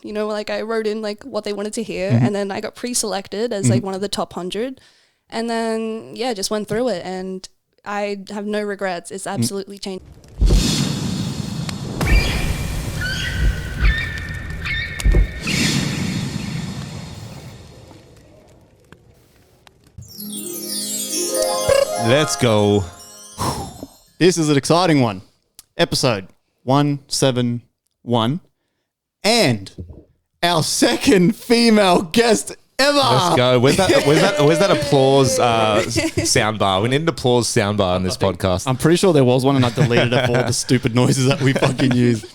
You know, like I wrote in like what they wanted to hear, and then I got pre-selected as like one of the top 100, and then just went through it, and I have no regrets. It's absolutely changed. Let's go. This is an exciting one. Episode 171. And our second female guest ever. Let's go. Where's that applause soundbar? We need an applause soundbar on this podcast. I'm pretty sure there was one and I deleted it for all the stupid noises that we fucking use.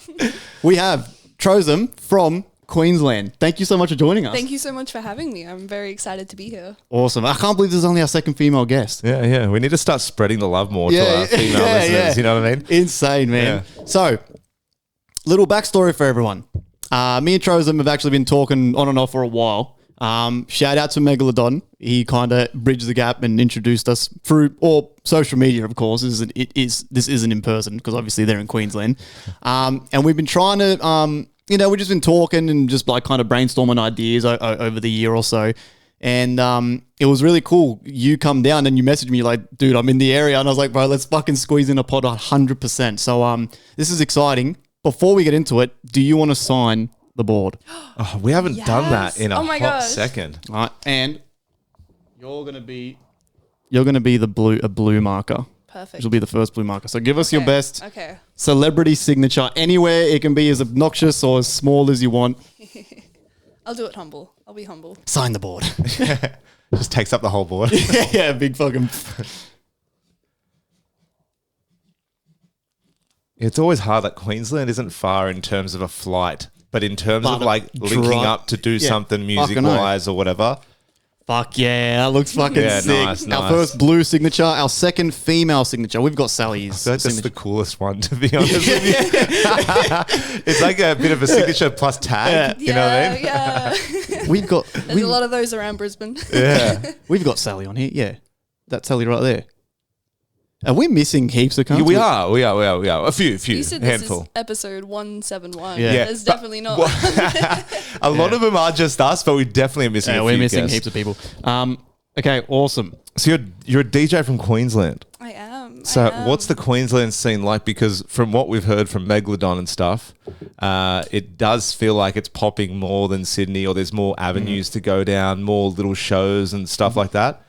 We have Trosem from Queensland. Thank you so much for joining us. Thank you so much for having me. I'm very excited to be here. Awesome. I can't believe this is only our second female guest. Yeah. We need to start spreading the love more to our female listeners. You know what I mean? Insane, man. Yeah. So, little backstory for everyone. Me and Trosem have actually been talking on and off for a while. Shout out to Megalodon. He kind of bridged the gap and introduced us through social media, of course. This isn't in person because obviously they're in Queensland. And we've been trying to, we've just been talking and just like kind of brainstorming ideas over the year or so. And it was really cool. You come down and you messaged me like, dude, I'm in the area. And I was like, bro, let's fucking squeeze in a pod 100%. So this is exciting. Before we get into it, do you want to sign the board? Oh, we haven't done that in a hot second. All right, and you're gonna be a blue marker. Perfect. Which will be the first blue marker. So give us your best celebrity signature anywhere. It can be as obnoxious or as small as you want. I'll do it humble. I'll be humble. Sign the board. Just takes up the whole board. yeah, big fucking. It's always hard that Queensland isn't far in terms of a flight, but in terms of like linking up to do something music-wise or whatever. Fuck yeah, that looks fucking sick. Nice. Our first blue signature, our second female signature. We've got Sally's. That's the coolest one, to be honest with you. It's like a bit of a signature plus tag. You know what I mean? Yeah. There's a lot of those around Brisbane. Yeah. We've got Sally on here. Yeah. That's Sally right there. Are we missing heaps of cunts? We are. A few. You said handful. This is episode 171. Yeah. There's definitely not. A lot of them are just us, but we definitely are missing a few we're missing guests. heaps of people. Okay, awesome. So you're a DJ from Queensland. I am. So what's the Queensland scene like? Because from what we've heard from Megalodon and stuff, it does feel like it's popping more than Sydney, or there's more avenues to go down, more little shows and stuff like that.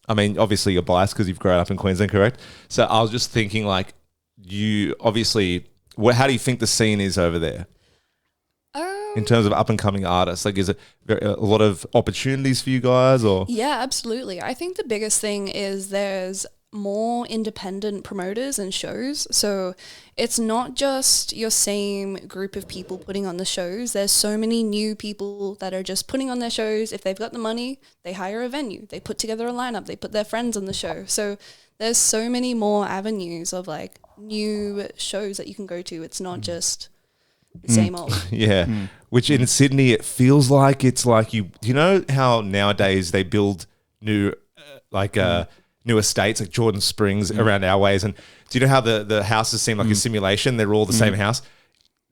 I mean, obviously you're biased because you've grown up in Queensland, correct? So I was just thinking, like, you obviously, how do you think the scene is over there in terms of up and coming artists? Like, is it a lot of opportunities for you guys, or? Yeah, absolutely. I think the biggest thing is there's more independent promoters and shows. So it's not just your same group of people putting on the shows. There's so many new people that are just putting on their shows. If they've got the money, they hire a venue, they put together a lineup, they put their friends on the show. So there's so many more avenues of like new shows that you can go to. It's not just the same old. Yeah. Which in Sydney, it feels like it's like you know how nowadays they build new new estates like Jordan Springs around our ways, and do you know how the houses seem like a simulation? They're all the same house.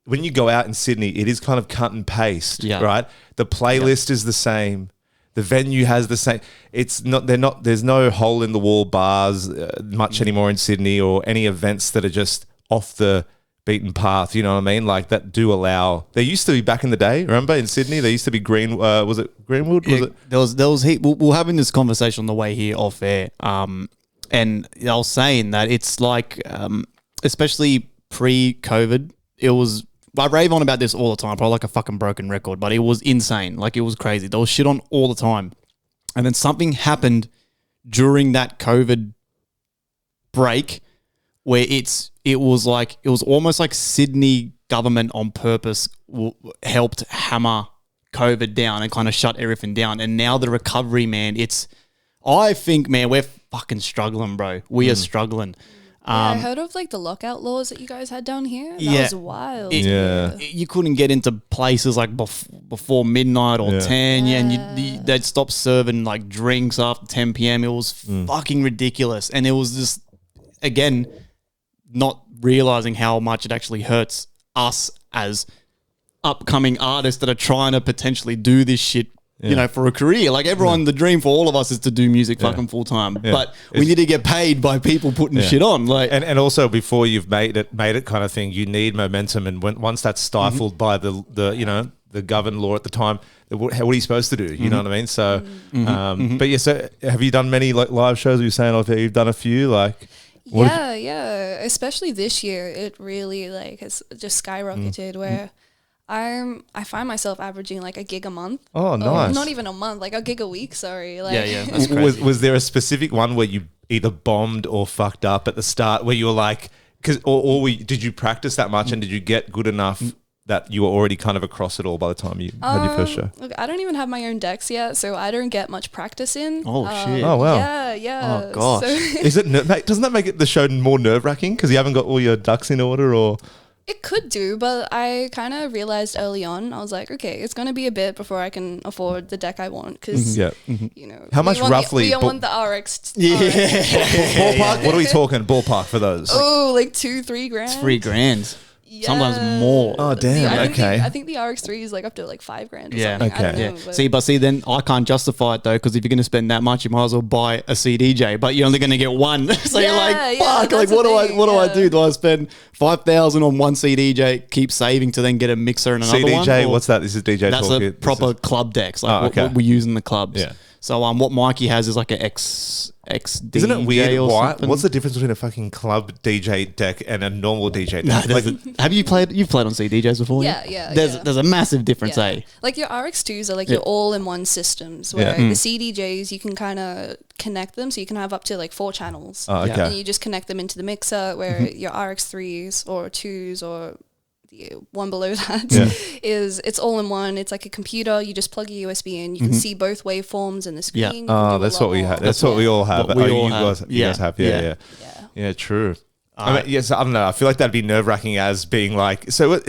When you go out in Sydney, it is kind of cut and paste, right? The playlist is the same. The venue has the same. It's not. They're not. There's no hole in the wall bars much anymore in Sydney, or any events that are just off the beaten path. You know what I mean? Like that do allow. There used to be back in the day. Remember in Sydney, there used to be was it Greenwood? Was it? There was heat. We're having this conversation on the way here off air. And I was saying that it's like, especially pre-COVID, it was. I rave on about this all the time, probably like a fucking broken record, but it was insane. Like it was crazy. There was shit on all the time. And then something happened during that COVID break where it was almost like Sydney government on purpose helped hammer COVID down and kind of shut everything down. And now the recovery, man, I think, man, we're fucking struggling, bro. We are struggling. I heard of like the lockout laws that you guys had down here. That was wild. You couldn't get into places like before midnight or 10, and they'd stop serving like drinks after 10 p.m. It was fucking ridiculous. And it was just, again, not realizing how much it actually hurts us as upcoming artists that are trying to potentially do this shit, you know, for a career. Like everyone, the dream for all of us is to do music fucking full time. Yeah. But we need to get paid by people putting shit on. Like, and also before you've made it kind of thing, you need momentum. And once that's stifled by the you know, the governed law at the time, what are you supposed to do? You know what I mean? So, but yeah, so have you done many like live shows? You're saying you've done a few, like. Yeah. Especially this year, it really like has just skyrocketed where I find myself averaging like a gig a month. Oh, nice. Not even a month, like a gig a week. Sorry. Like, yeah, that's crazy. Was there a specific one where you either bombed or fucked up at the start, where you were like, did you practice that much and did you get good enough that you were already kind of across it all by the time you had your first show? Look, I don't even have my own decks yet, so I don't get much practice in. Oh, shit. Oh, wow. Yeah. Oh, gosh. Is it doesn't that make the show more nerve wracking because you haven't got all your ducks in order, or? It could do, but I kind of realized early on, I was like, okay, it's going to be a bit before I can afford the deck I want because, you know. How much roughly? We want the RX. Ballpark? What are we talking? Ballpark for those? Oh, like 2-3 grand. It's $3,000. Yeah. Sometimes more. Oh, damn. Okay. I think the RX3 is like up to like $5 grand. Or Yeah. something. I Okay. don't know, Yeah. See, then I can't justify it though, because if you're going to spend that much, you might as well buy a CDJ, but you're only going to get one. So you're like, fuck, like that's what the do I thing, do? Do I spend $5,000 on one CDJ, keep saving to then get a mixer and another one? CDJ, Or- what's that? This is DJ That's talk. a proper club decks, like what we use in the clubs. Yeah. So what Mikey has is like a XD. Isn't it weird? or Why? something? What's the difference between a fucking club DJ deck and a normal DJ No, deck? have you played? You've played on CDJs before? Yeah. There's a massive difference, eh? Like your RX2s are like your all-in-one systems where the CDJs, you can kind of connect them. So you can have up to like 4 channels. Oh, okay. And you just connect them into the mixer where your RX3s or 2s or the one below that is it's all in one. It's like a computer. You just plug a USB in. You can see both waveforms in the screen. Yeah. You can do a That's lot what we more. have. That's what we all have. What we all you have. guys have. Yeah. Yeah, true. I mean, yes, I don't know. I feel like that'd be nerve wracking as being like. So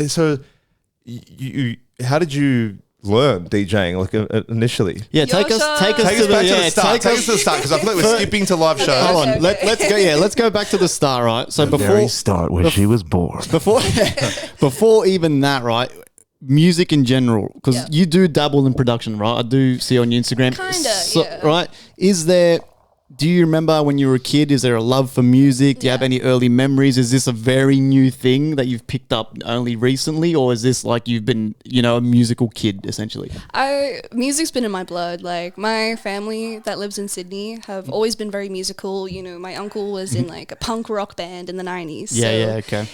you how did you learn DJing like initially? Yeah, take us Take us to back the to the start. Take us to the start because I feel like we're skipping to live shows. Hold on, Okay. let's go. Yeah, let's go back to the start, right? So before start where she was born. before even that, right? Music in general, because Yeah. you do dabble in production, right? I do see on your Instagram. Kinda, yeah. Right? Do you remember when you were a kid? Is there a love for music? Do you have any early memories? Is this a very new thing that you've picked up only recently, or is this like you've been, a musical kid essentially? Music's been in my blood. Like my family that lives in Sydney have always been very musical. You know, my uncle was in like a punk rock band in the 90s. Okay.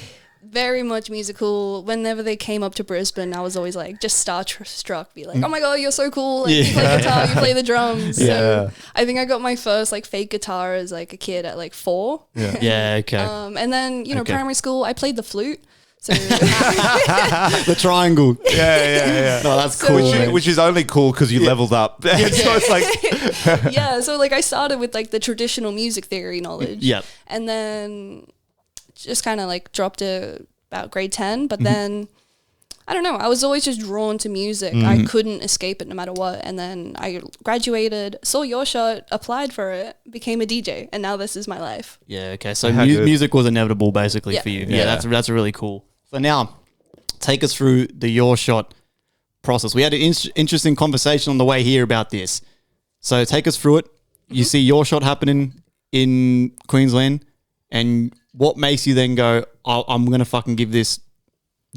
Very much musical. Whenever they came up to Brisbane, I was always like just starstruck, be like, oh my god, you're so cool. Like, you play guitar, you play the drums. Yeah. So I think I got my first like fake guitar as like a kid at like 4. Yeah, okay. And then, primary school, I played the flute. So The triangle. Yeah. No, that's So, cool. man. Which is only cool because you leveled up. So it's like, yeah, so like I started with like the traditional music theory knowledge. Yep. And then just kind of like dropped to about grade 10, but then I don't know, I was always just drawn to music. I couldn't escape it no matter what. And then I graduated, saw your shot, applied for it, became a DJ, and now this is my life. Yeah, okay. So How good. music was inevitable basically Yeah. for you. Yeah. That's really cool. So now, take us through the Your Shot process. We had an interesting conversation on the way here about this. So take us through it. You see Your Shot happening in Queensland, and what makes you then go, I'm going to fucking give this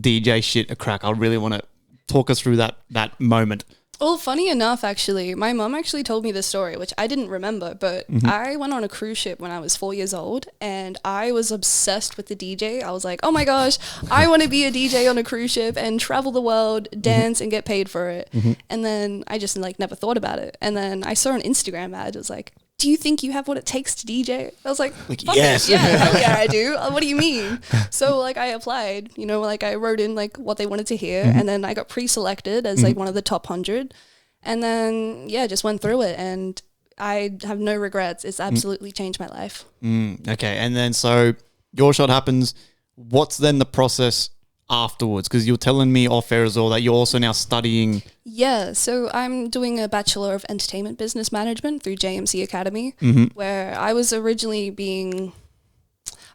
DJ shit a crack? I really want to talk us through that moment. Well, funny enough, actually, my mum actually told me this story, which I didn't remember, but I went on a cruise ship when I was 4 years old, and I was obsessed with the DJ. I was like, oh my gosh, I want to be a DJ on a cruise ship and travel the world, dance, and get paid for it. And then I just like never thought about it. And then I saw an Instagram ad. It was like, do you think you have what it takes to DJ? I was like fuck yes. it. Yeah, hell yeah, I do. What do you mean? So like I applied, like I wrote in like what they wanted to hear, and then I got pre-selected as like one of the top 100, and then just went through it, and I have no regrets. It's absolutely changed my life. Okay, and then so Your Shot happens. What's then the process afterwards? Because you're telling me off air as well that you're also now studying. Yeah, so I'm doing a Bachelor of Entertainment Business Management through JMC Academy, where I was originally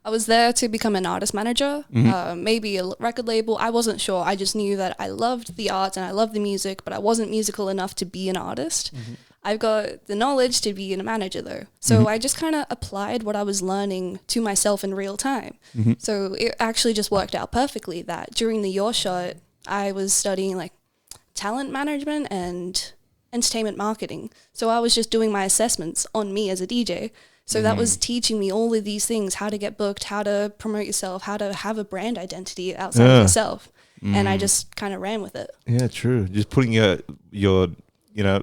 I was there to become an artist manager, maybe a record label. I wasn't sure. I just knew that I loved the arts and I loved the music, but I wasn't musical enough to be an artist. I've got the knowledge to be a manager though. So I just kind of applied what I was learning to myself in real time. So it actually just worked out perfectly that during the Your Shot, I was studying like talent management and entertainment marketing. So I was just doing my assessments on me as a DJ. So that was teaching me all of these things, how to get booked, how to promote yourself, how to have a brand identity outside of yourself. And I just kind of ran with it. Yeah, true. Just putting your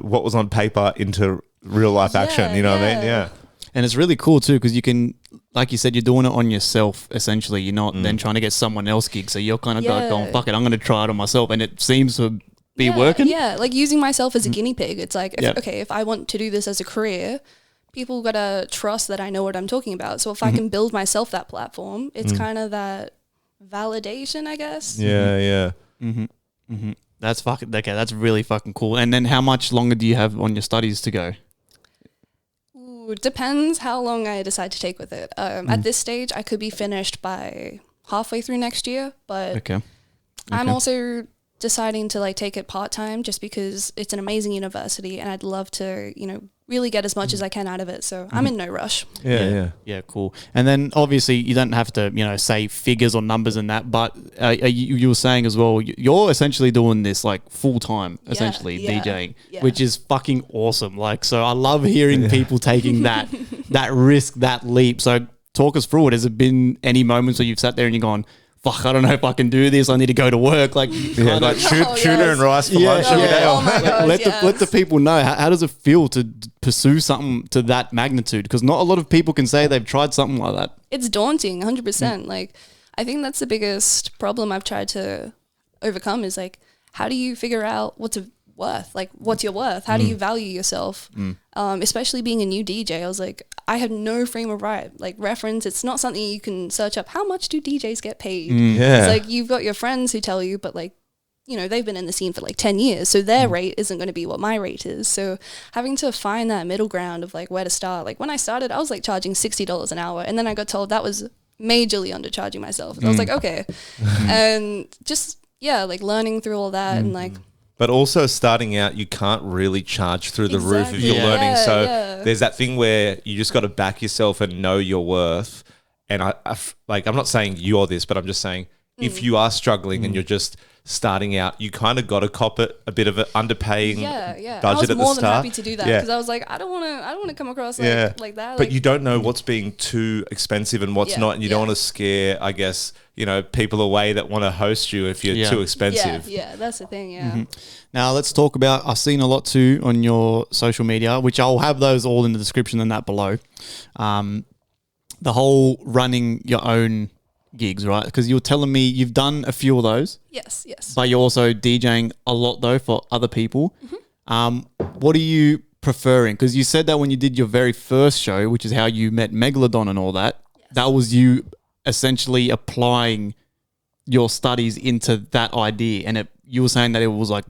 what was on paper into real life action, you know what I mean? Yeah. And it's really cool too, because you can, like you said, you're doing it on yourself, essentially. You're not then trying to get someone else gigs. So you're kind of going, fuck it, I'm going to try it on myself. And it seems to be working. Yeah, like using myself as a guinea pig. It's like, if I want to do this as a career, people got to trust that I know what I'm talking about. So if I can build myself that platform, it's kind of that validation, I guess. Yeah. That's fucking, okay, that's really fucking cool. And then how much longer do you have on your studies to go? Ooh, depends how long I decide to take with it. At this stage, I could be finished by halfway through next year, but I'm also deciding to like take it part-time just because it's an amazing university and I'd love to, really get as much as I can out of it. So I'm in no rush. Yeah, cool. And then obviously you don't have to, say figures or numbers and that, but you were saying as well, you're essentially doing this like full-time, essentially DJing, which is fucking awesome. Like, so I love hearing people taking that risk, that leap. So talk us through it. Has it been any moments where you've sat there and you're gone, fuck, I don't know if I can do this. I need to go to work. Like, like tuna and rice for lunch every day. Oh my God, let the people know. How does it feel to pursue something to that magnitude? Because not a lot of people can say they've tried something like that. It's daunting, 100%. Like, I think that's the biggest problem I've tried to overcome is like, how do you figure out what's worth? Like, what's your worth? How do you value yourself? Especially being a new DJ, I was like, I have no frame of reference. It's not something you can search up. How much do DJs get paid? It's like you've got your friends who tell you, but like, they've been in the scene for like 10 years. So their rate isn't going to be what my rate is. So having to find that middle ground of like where to start. Like when I started, I was like charging $60 an hour. And then I got told that was majorly undercharging myself. And I was like, okay. And just, like learning through all that and like, but also starting out, you can't really charge through the roof if you're learning. So there's that thing where you just got to back yourself and know your worth. And I'm not saying you're this, but I'm just saying if you are struggling and you're just starting out, you kind of got to cop it a bit of an underpaying budget at the start. I was more than happy to do that because I was like, I don't want to come across like that. But you don't know what's being too expensive and what's not, and you don't want to scare, I guess, people away that want to host you if you're too expensive. Yeah, that's the thing. Now let's talk about, I've seen a lot too on your social media, which I'll have those all in the description and that below. The whole running your own gigs, right? Because you're telling me you've done a few of those. Yes. But you're also DJing a lot though for other people. What are you preferring? Because you said that when you did your very first show, which is how you met Megalodon and all that, that was you essentially applying your studies into that idea, and you were saying that it was like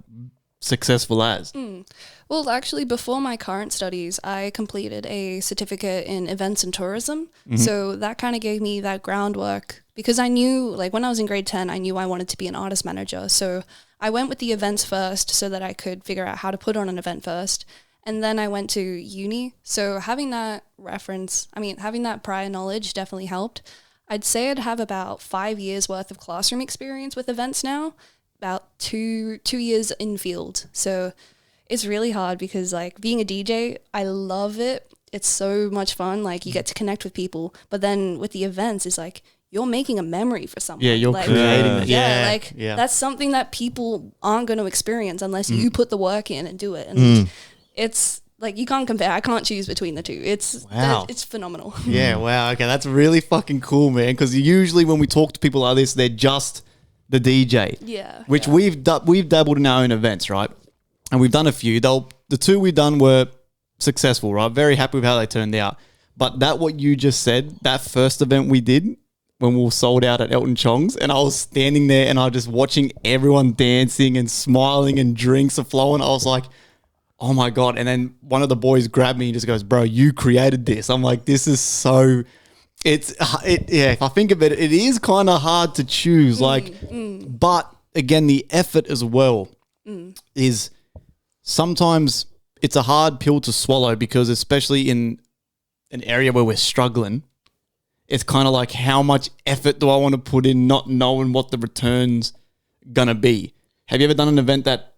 successful as. Well, actually, before my current studies, I completed a certificate in events and tourism. So that kind of gave me that groundwork because I knew, like when I was in grade 10, I knew I wanted to be an artist manager. So I went with the events first so that I could figure out how to put on an event first. And then I went to uni. So having that having that prior knowledge definitely helped. I'd say I'd have about 5 years worth of classroom experience with events now, about two years in field. So it's really hard because like being a DJ, I love it. It's so much fun. Like you get to connect with people, but then with the events, it's like you're making a memory for someone. Yeah, you're like, creating it. That's something that people aren't going to experience unless you put the work in and do it. And it's like you can't compare. I can't choose between the two. It's phenomenal. Yeah, wow. Okay, that's really fucking cool, man. Because usually when we talk to people like this, they're just the DJ. Yeah. Which we've dabbled in our own events, right? And we've done a few. The two we've done were successful, right? Very happy with how they turned out. But what you just said, that first event we did when we were sold out at Elton Chong's, and I was standing there and I was just watching everyone dancing and smiling and drinks are flowing. I was like, oh my God. And then one of the boys grabbed me and just goes, bro, you created this. I'm like, this is so If I think of it, it is kind of hard to choose. But again, the effort as well is sometimes it's a hard pill to swallow because especially in an area where we're struggling, it's kind of like how much effort do I want to put in not knowing what the return's gonna be. Have you ever done an event that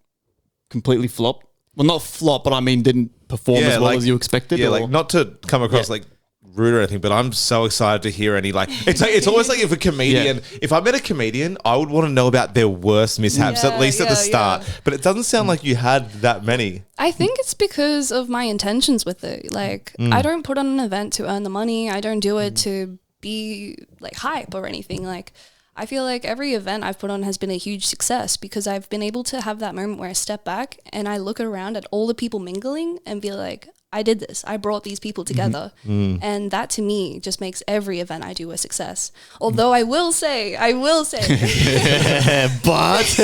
completely flopped? Well, not flop, but I mean didn't perform as well as you expected? Yeah, like not to come across like rude or anything, but I'm so excited to hear any it's almost like if a comedian, if I met a comedian, I would want to know about their worst mishaps, at least at the start. But it doesn't sound like you had that many. I think it's because of my intentions with it. Like, I don't put on an event to earn the money. I don't do it to be like hype or anything. Like, I feel like every event I've put on has been a huge success because I've been able to have that moment where I step back and I look around at all the people mingling and be like, I did this. I brought these people together. And that to me just makes every event I do a success. Although I will say, but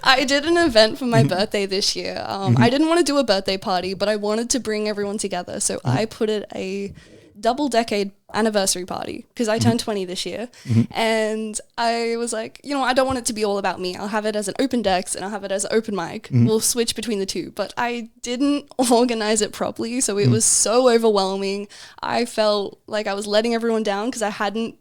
I did an event for my birthday this year. I didn't want to do a birthday party, but I wanted to bring everyone together. So I put it a double decade anniversary party because I turned 20 this year. And I was like, you know, I don't want it to be all about me. I'll have it as an open decks and I'll have it as an open mic. We'll switch between the two. But I didn't organize it properly. So it was so overwhelming. I felt like I was letting everyone down because I hadn't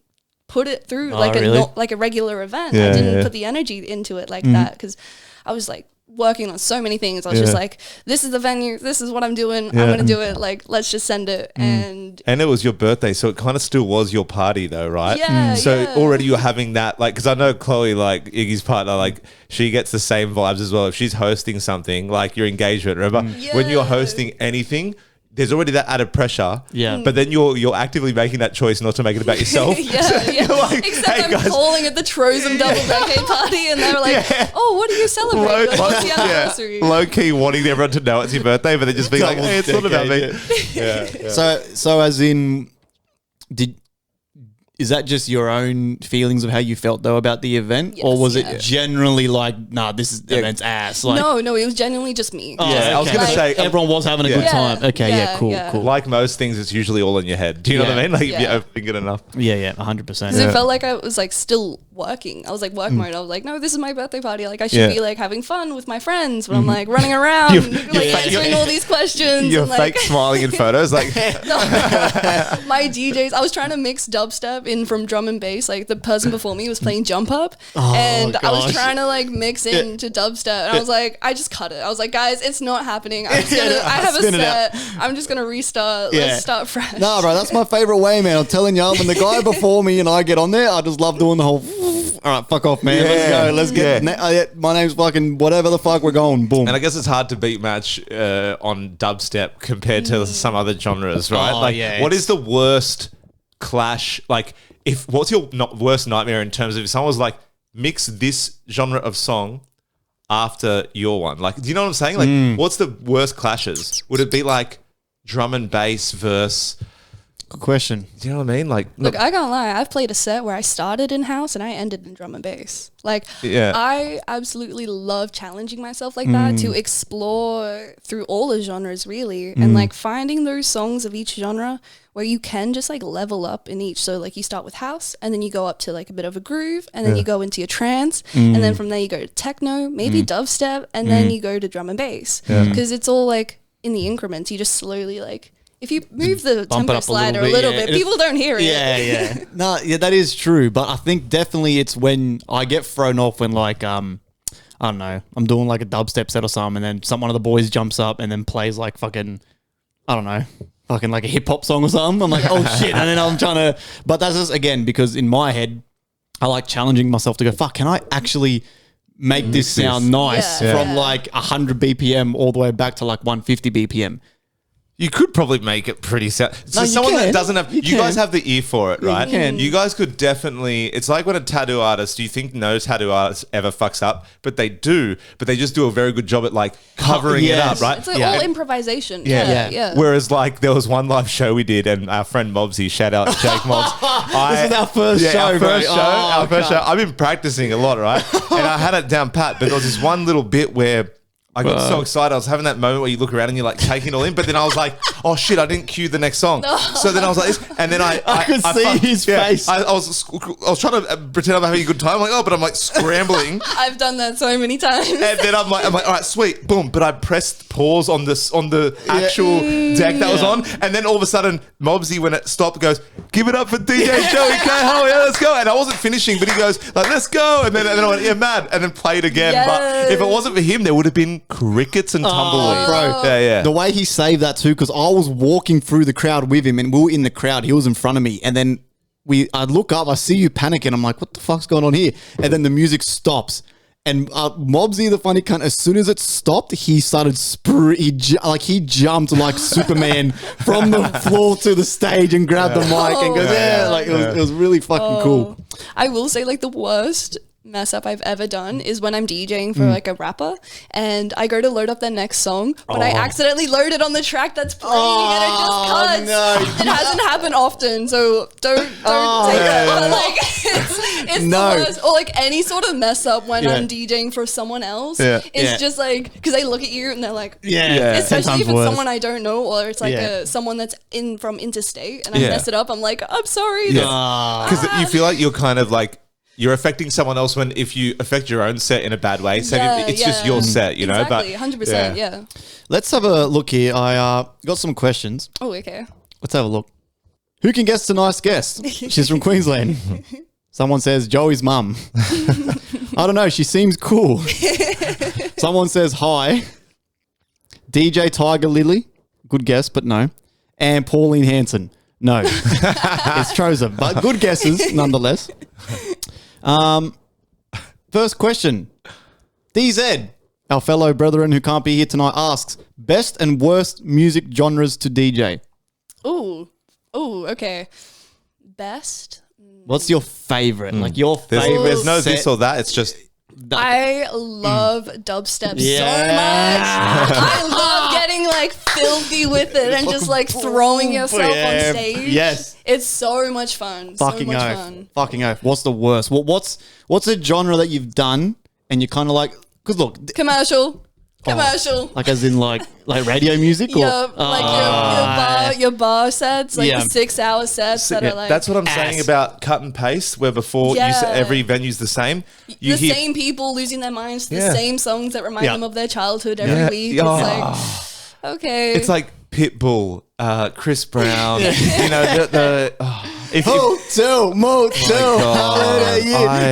put it through like a regular event. I didn't put the energy into it like that because I was like working on so many things. I was just like, this is the venue, this is what I'm doing, I'm gonna do it, like let's just send it. And it was your birthday, so it kind of still was your party though, right? So yeah. already you're having that, like, because I know Chloe, like Iggy's partner, like she gets the same vibes as well. If she's hosting something like your engagement, remember when you're hosting anything, there's already that added pressure. But then you're actively making that choice not to make it about yourself. Like, except hey, I'm guys, calling it the Trosem double decade party, and they're like, "Oh, what are you celebrating? Like, what's the anniversary?" Low key wanting everyone to know it's your birthday, but then just being like, "Hey, it's not about me." So as in, is that just your own feelings of how you felt though about the event, or was it generally like, nah, this is the event's ass? Like, no, it was genuinely just me. I was gonna say everyone was having a good time. Okay, cool. Like most things, it's usually all in your head. Do you know what I mean? Like if you're opening it enough. 100%. Because it felt like I was like still working. I was like work mode. I was like, no, this is my birthday party. Like I should be like having fun with my friends, but I'm like running around, answering all these questions. You're and, fake smiling in photos, like my DJs. I was trying to mix dubstep in from drum and bass. Like the person before me was playing jump up, and I was trying to like mix into dubstep, and I was like, I just cut it. I was like, guys, it's not happening. I have a set. I'm just gonna restart. Let's start fresh. Nah, bro, that's my favorite way, man. I'm telling you, when the guy before me and I get on there, I just love doing the whole. All right, fuck off, man. Let's go. Let's get. My name's fucking whatever the fuck. We're going. Boom. And I guess it's hard to beat match on dubstep compared to some other genres, right? What is the worst clash? Like, what's your worst nightmare in terms of if someone was like, mix this genre of song after your one? Like, do you know what I'm saying? Like, what's the worst clashes? Would it be like drum and bass verse? Good question. Do you know what I mean? Like, look, I can't lie. I've played a set where I started in house and I ended in drum and bass. Like, I absolutely love challenging myself like that to explore through all the genres, really, and like finding those songs of each genre where you can just like level up in each. So like you start with house and then you go up to like a bit of a groove and then you go into your trance and then from there you go to techno, maybe dubstep, and then you go to drum and bass because it's all like in the increments. You just slowly like. If you move the tempo slider a little bit, people don't hear it. No, that is true. But I think definitely it's when I get thrown off when like, I don't know, I'm doing like a dubstep set or something and then one of the boys jumps up and then plays like fucking, I don't know, fucking like a hip hop song or something. I'm like, oh shit. And then I'm trying to, but that's just, again, because in my head, I like challenging myself to go, fuck, can I actually make this sound nice from like 100 BPM all the way back to like 150 BPM? You could probably make it pretty sound. So someone that doesn't have... You guys have the ear for it, right? You guys could definitely... It's like when a tattoo artist... Do you think no tattoo artist ever fucks up? But they do. But they just do a very good job at like covering it up, right? It's like all improvisation. Yeah. Whereas like there was one live show we did and our friend Mobsy, shout out Jake Mobs. This is our first show, Our first show. I've been practicing a lot, right? And I had it down pat. But there was this one little bit where... I got so excited. I was having that moment where you look around and you're like taking it all in, but then I was like, oh shit, I didn't cue the next song. So then I was like this, and then I could see his face. I was trying to pretend I'm having a good time. I'm like, oh, but I'm like scrambling. I've done that so many times. And then I'm like, all right, sweet, boom. But I pressed pause on the actual deck that was on, and then all of a sudden, Mobsy, when it stopped, goes, give it up for DJ Joey Cahill, yeah, let's go. And I wasn't finishing, but he goes, like, let's go. And then I went, yeah, mad, and then played again. Yes. But if it wasn't for him, there would have been crickets and tumbleweeds. Bro. Yeah. The way he saved that too, because I was walking through the crowd with him, and we were in the crowd. He was in front of me, and then I look up, I see you panicking. I'm like, what the fuck's going on here? And then the music stops. And Mobsy, the funny cunt, as soon as it stopped, he started he jumped like Superman from the floor to the stage and grabbed the mic and goes, it was really fucking cool. I will say, like, the worst mess up I've ever done is when I'm DJing for like a rapper and I go to load up their next song, but I accidentally load it on the track that's playing and it just cuts. No. It hasn't happened often, so don't take that. But like it's the worst. Or like any sort of mess up when I'm DJing for someone else. It's just like, because they look at you and they're like, especially if it's someone I don't know, or it's like someone that's from interstate and I mess it up, I'm like, I'm sorry. Because you feel like you're kind of like, you're affecting someone else when if you affect your own set in a bad way. So it's just your set, you know? Exactly, 100%, yeah. Let's have a look here. I got some questions. Oh, okay. Let's have a look. Who can guess tonight's guest? She's from Queensland. Someone says Joey's mum. I don't know. She seems cool. Someone says hi. DJ Tiger Lily. Good guess, but no. And Pauline Hanson. No. It's Trosem, but good guesses nonetheless. First question. DZ, our fellow brethren who can't be here tonight, asks, best and worst music genres to DJ. Ooh, okay. Best? What's your favorite? Like your favorite? There's no this or that. It's just... I love dubstep so much. I love getting like filthy with it and just like throwing yourself on stage. Yes. It's so much fun. Fucking so much oath. fun. Fucking oath. What's the worst? What's a genre that you've done and you're kind of like, because look. Commercial. Like as in like radio music? Or? Like your bar sets, like the 6 hour sets that are like... That's what I'm saying about cut and paste, where before every venue's the same. You hear same people losing their minds to the same songs that remind them of their childhood every week. It's like, okay. It's like Pitbull, Chris Brown, you know, Motel.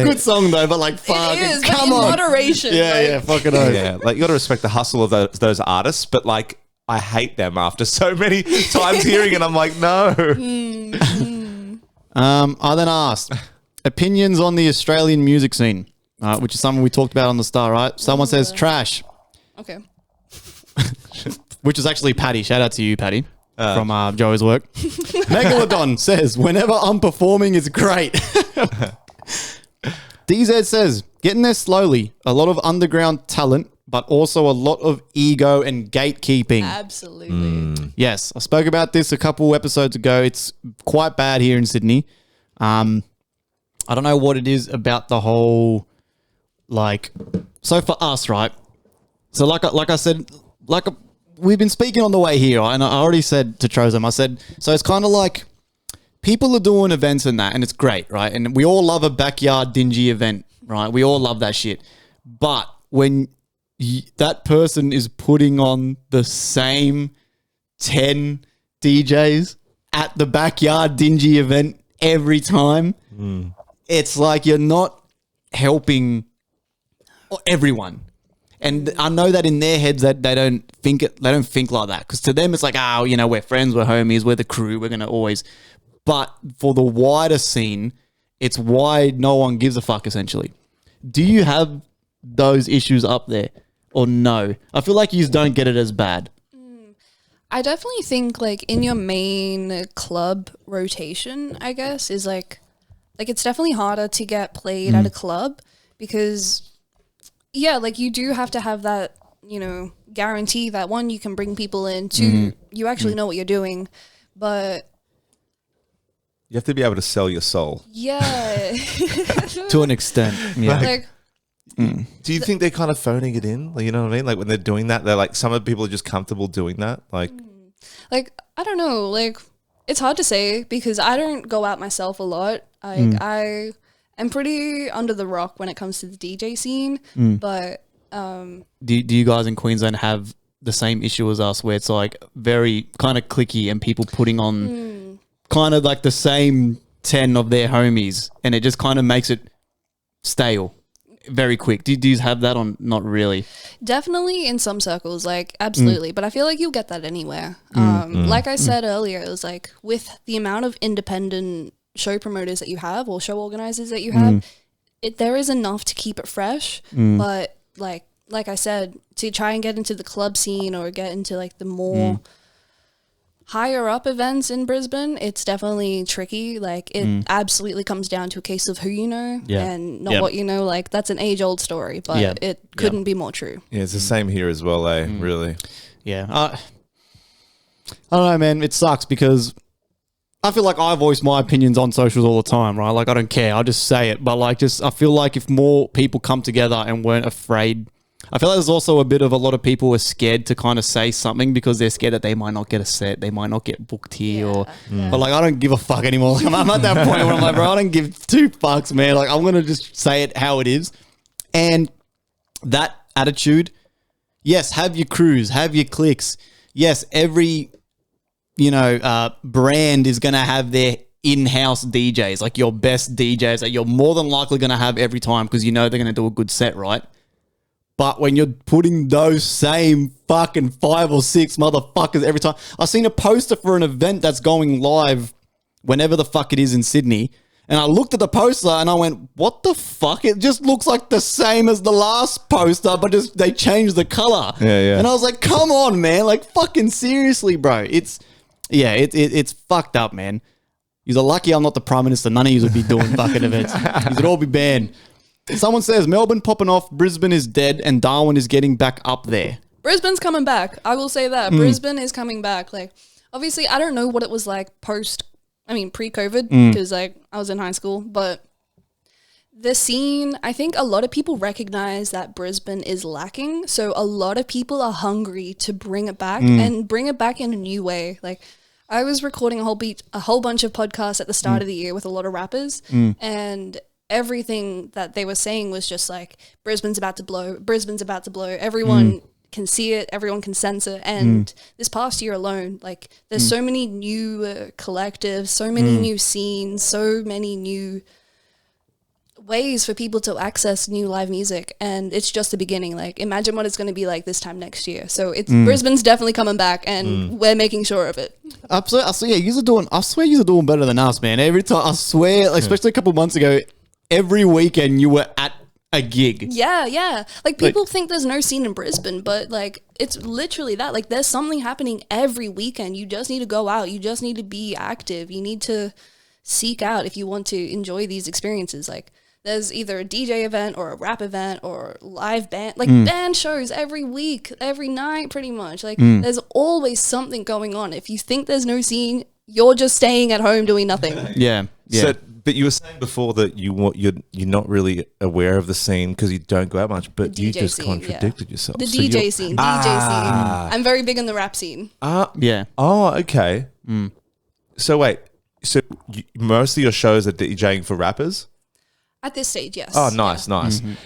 Good song though, but like, fuck, it is, come but on. in moderation. Fucking oath. Yeah, like you got to respect the hustle of those artists, but like I hate them after so many times hearing it. I'm like, no. I then asked opinions on the Australian music scene, which is something we talked about on the start, right? Someone says trash. Okay. Which is actually Patty. Shout out to you, Patty. From Joey's work. Megalodon says, whenever I'm performing, it's great. DZ says, getting there slowly. A lot of underground talent, but also a lot of ego and gatekeeping. Absolutely. Yes, I spoke about this a couple episodes ago. It's quite bad here in Sydney. I don't know what it is about the whole, like, so for us, right? So like I said, we've been speaking on the way here, and I already said to Trosem, I said, so it's kind of like people are doing events and that, and it's great, right? And we all love a backyard dingy event, right? We all love that shit. But when that person is putting on the same 10 DJs at the backyard dingy event every time, it's like you're not helping everyone. And I know that in their heads that they don't think like that, because to them it's like, we're friends, we're homies, we're the crew, we're gonna always. But for the wider scene, it's why no one gives a fuck. Essentially, do you have those issues up there or no? I feel like you don't get it as bad. I definitely think like in your main club rotation, I guess, is like it's definitely harder to get played at a club because. Yeah, like you do have to have that, guarantee that one, you can bring people in, two, you actually know what you're doing, but... You have to be able to sell your soul. Yeah. To an extent, yeah. Like, Do you think they're kind of phoning it in? Like, you know what I mean? Like when they're doing that, they're like, some of the people are just comfortable doing that. Like I don't know. Like, it's hard to say because I don't go out myself a lot. Like, I am pretty under the rock when it comes to the DJ scene. But do you guys in Queensland have the same issue as us, where it's like very kind of cliquey and people putting on kind of like the same 10 of their homies, and it just kind of makes it stale very quick? Do you have that on? Not really. Definitely in some circles, like absolutely. But I feel like you'll get that anywhere. Like I said earlier, it was like with the amount of independent show promoters that you have or show organizers that you have, there is enough to keep it fresh. But like I said, to try and get into the club scene or get into like the more higher up events in Brisbane, it's definitely tricky. Like it absolutely comes down to a case of who you know and not what you know. Like that's an age-old story, but it couldn't be more true. Yeah, it's the same here as well, really. Yeah. I don't know, man. It sucks because I feel like I voice my opinions on socials all the time, right? Like I don't care. I just say it. But like I feel like if more people come together and weren't afraid, I feel like there's also a bit of a lot of people are scared to kind of say something because they're scared that they might not get a set, they might not get booked here, but like I don't give a fuck anymore. Like, I'm at that point where I'm like, bro, I don't give two fucks, man. Like I'm gonna just say it how it is, and that attitude. Yes, have your crews, have your cliques. Yes, every brand is gonna have their in-house DJs, like your best DJs that you're more than likely gonna have every time because you know they're gonna do a good set, right? But when you're putting those same fucking 5 or 6 motherfuckers every time. I've seen a poster for an event that's going live whenever the fuck it is in Sydney. And I looked at the poster and I went, what the fuck? It just looks like the same as the last poster, but just they changed the color. Yeah. And I was like, come on, man. Like fucking seriously, bro. It's fucked up, man. You're lucky I'm not the Prime Minister. None of you would be doing fucking events. You would all be banned. Someone says Melbourne popping off, Brisbane is dead, and Darwin is getting back up there. Brisbane's coming back. I will say that. Brisbane is coming back. Like, obviously, I don't know what it was like pre-COVID, because like I was in high school, but the scene, I think a lot of people recognize that Brisbane is lacking. So a lot of people are hungry to bring it back and bring it back in a new way. Like, I was recording a whole bunch of podcasts at the start of the year with a lot of rappers, and everything that they were saying was just like, Brisbane's about to blow. Everyone can see it. Everyone can sense it. And this past year alone, like there's so many new collectives, so many new scenes, so many new ways for people to access new live music. And it's just the beginning. Like imagine what it's going to be like this time next year. So it's Brisbane's definitely coming back and we're making sure of it. Absolutely. I swear you're doing better than us, man. Every time, I swear, especially a couple of months ago, every weekend you were at a gig. Yeah. Like people think there's no scene in Brisbane, but like it's literally that. Like there's something happening every weekend. You just need to go out. You just need to be active. You need to seek out if you want to enjoy these experiences. Like there's either a DJ event or a rap event or live band, like band shows every week, every night pretty much. Like there's always something going on. If you think there's no scene, you're just staying at home doing nothing. Yeah. So, but you were saying before that you're not really aware of the scene because you don't go out much, but you just contradicted yourself. The DJ scene. I'm very big in the rap scene. Yeah. Oh, okay. So wait, most of your shows are DJing for rappers? At this stage, yes. Oh, nice.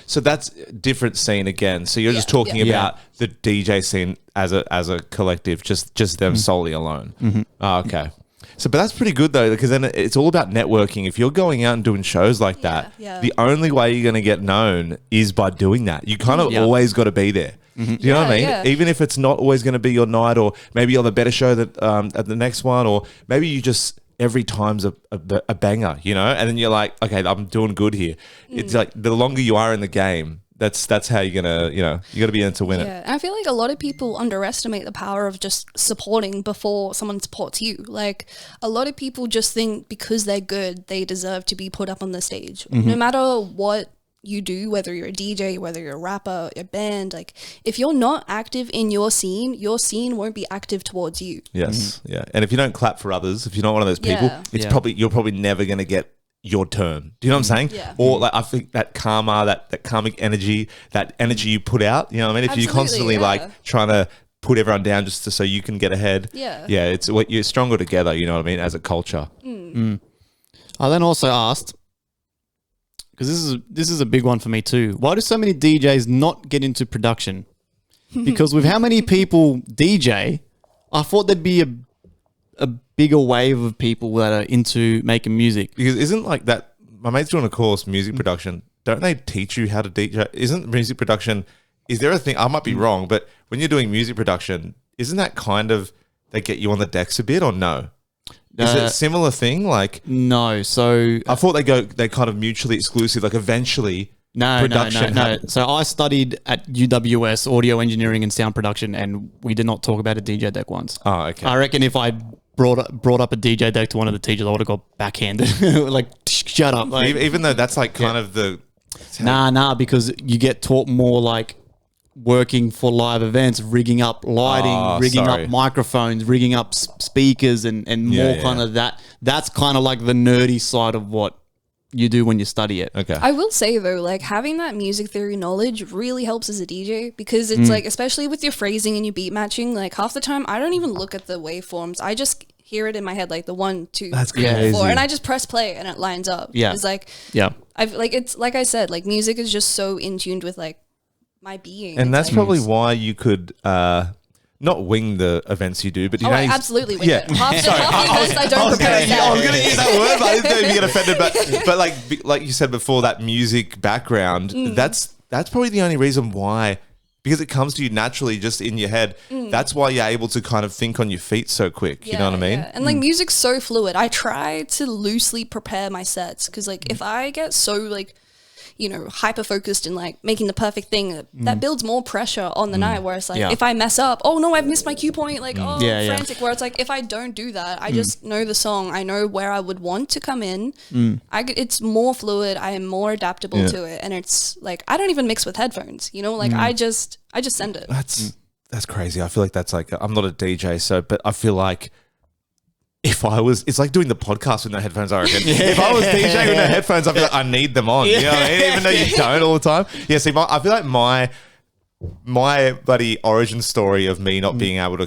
So that's a different scene again. So you're just talking about the DJ scene as a collective, just them solely alone. Oh, okay. So, but that's pretty good though, because then it's all about networking. If you're going out and doing shows like that, the only way you're going to get known is by doing that. You kind of always got to be there. Do you know what I mean? Yeah. Even if it's not always going to be your night, or maybe you're the better show that at the next one, or maybe you just every time's a banger, you know? And then you're like, okay, I'm doing good here. It's like the longer you are in the game, that's how you're gonna, you got to be in to win it. And I feel like a lot of people underestimate the power of just supporting before someone supports you. Like a lot of people just think because they're good, they deserve to be put up on the stage. No matter what you do, whether you're a DJ, whether you're a rapper, a band, like if you're not active in your scene won't be active towards you. Yes, yeah. And if you don't clap for others, if you're not one of those people, it's you're probably never going to get your turn. Do you know what I'm saying? Yeah. Or like I think that karma, that karmic energy, that energy you put out. You know what I mean? If Absolutely, you're constantly like trying to put everyone down just so you can get ahead. Yeah. Yeah. It's what you're stronger together. You know what I mean? As a culture. I then also asked, because this is a big one for me too. Why do so many DJs not get into production? Because with how many people DJ, I thought there'd be a bigger wave of people that are into making music. Because isn't like that, my mate's doing a course, music production. Don't they teach you how to DJ? Isn't music production, is there a thing, I might be wrong, but when you're doing music production, isn't that kind of, they get you on the decks a bit or no? Is it a similar thing? Like, No, so I thought they kind of mutually exclusive, like eventually no. So I studied at UWS audio engineering and sound production, and we did not talk about a DJ deck once. Oh, okay. I reckon if I brought up a DJ deck to one of the teachers, I would have got backhanded. Like, shut up. Like, Even though that's like kind of the... nah, because you get taught more like working for live events, rigging up lighting, rigging up microphones, rigging up speakers, and more kind of that. That's kind of like the nerdy side of what you do when you study it. Okay. I will say though, like having that music theory knowledge really helps as a DJ because it's like, especially with your phrasing and your beat matching, like half the time I don't even look at the waveforms. I just hear it in my head, like the 1, 2, That's 3, crazy. 4, and I just press play and it lines up. Yeah. It's like, Yeah. I've like, it's like I said, like music is just so in tuned with like my being. And It's that's like, probably why you could not wing the events you do, but you know, I absolutely win it. Half the events I I don't was prepare a going set. to use that word, but I didn't know if you get offended. But like you said before, that music background, that's probably the only reason why, because it comes to you naturally just in your head. That's why you're able to kind of think on your feet so quick. You know what I mean? Yeah. And like music's so fluid. I try to loosely prepare my sets because like if I get so like, you know, hyper focused in like making the perfect thing, that builds more pressure on the night where it's like, if I mess up, oh no, I've missed my cue point, like, frantic. Where it's like, if I don't do that, I just know the song, I know where I would want to come in. It's more fluid, I am more adaptable to it. And it's like, I don't even mix with headphones, you know, like I just send it. That's crazy. I feel like that's like, I'm not a DJ, but I feel like if I was, it's like doing the podcast with no headphones, I reckon. If I was DJing with no headphones, I feel like I need them on. You know what I mean? Even though you don't all the time. Yeah, see, I feel like my bloody origin story of me not being able to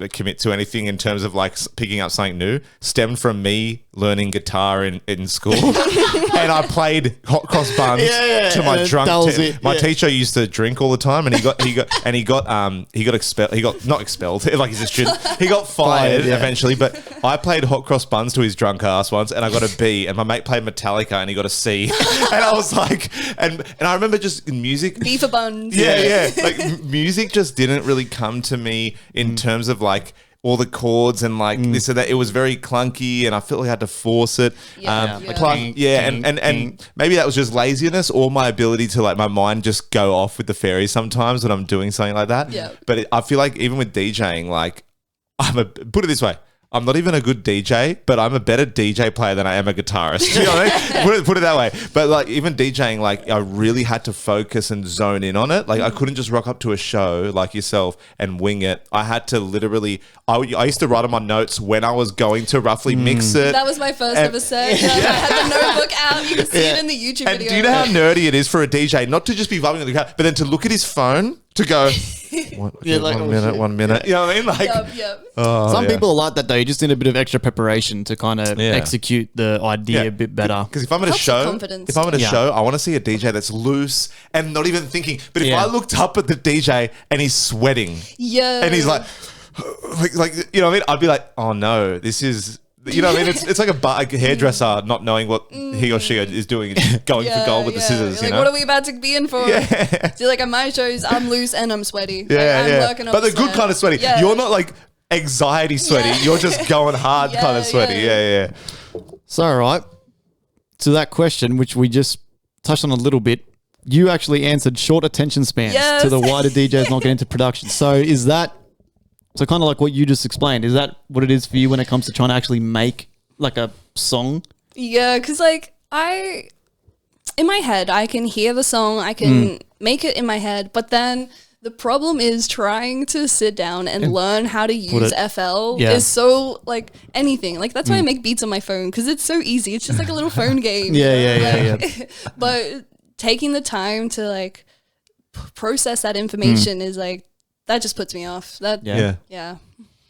commit to anything in terms of like picking up something new stemmed from me learning guitar in school. And I played hot cross buns to my drunk. My teacher used to drink all the time, and he got expelled. He got not expelled, like he's a student. He got fired eventually. But I played hot cross buns to his drunk ass once, and I got a B. And my mate played Metallica, and he got a C. And I was like, and I remember just in music, B for buns. Yeah. Like music just didn't really come to me in terms of like all the chords and like this and that. It was very clunky, and I felt like I had to force it. And maybe that was just laziness or my ability to like my mind just go off with the fairies sometimes when I'm doing something like that. Yeah. But I feel like even with DJing, like put it this way. I'm not even a good DJ, but I'm a better DJ player than I am a guitarist. You know what I mean? Put it that way. But like even DJing, like I really had to focus and zone in on it. Like I couldn't just rock up to a show like yourself and wing it. I had to literally, I used to write on my notes when I was going to roughly mix it. That was my first ever set. I had the notebook out. You can see it in the YouTube And video. do you know how nerdy it is for a DJ not to just be vibing on the guitar, but then to look at his phone to go, one minute. You know what I mean? Like, Yep. Some people are like that though. You just need a bit of extra preparation to kind of execute the idea a bit better. Because if I'm at a Helps with show, confidence. I want to see a DJ that's loose and not even thinking. But if I looked up at the DJ and he's sweating, and he's like, you know what I mean? I'd be like, oh no, this is. You know what I mean? It's like a hairdresser not knowing what he or she is doing, and going for gold with the scissors. You're like, what are we about to be in for? Yeah. So like at my shows, I'm loose and I'm sweaty. Yeah, I'm working on but the the good set. kind of sweaty. Yeah. You're not like anxiety sweaty. Yeah. You're just going hard kind of sweaty. Yeah. So, all right, to that question, which we just touched on a little bit, you actually answered short attention spans to the why do DJs not get into production. So is that, so kind of like what you just explained, is that what it is for you when it comes to trying to actually make like a song? Yeah, because like in my head, I can hear the song, I can make it in my head, but then The problem is trying to sit down and learn how to use FL Yeah. is so like anything. Like that's why I make beats on my phone because it's so easy. It's just like a little phone game. Yeah. But taking the time to like process that information is like that just puts me off. That yeah.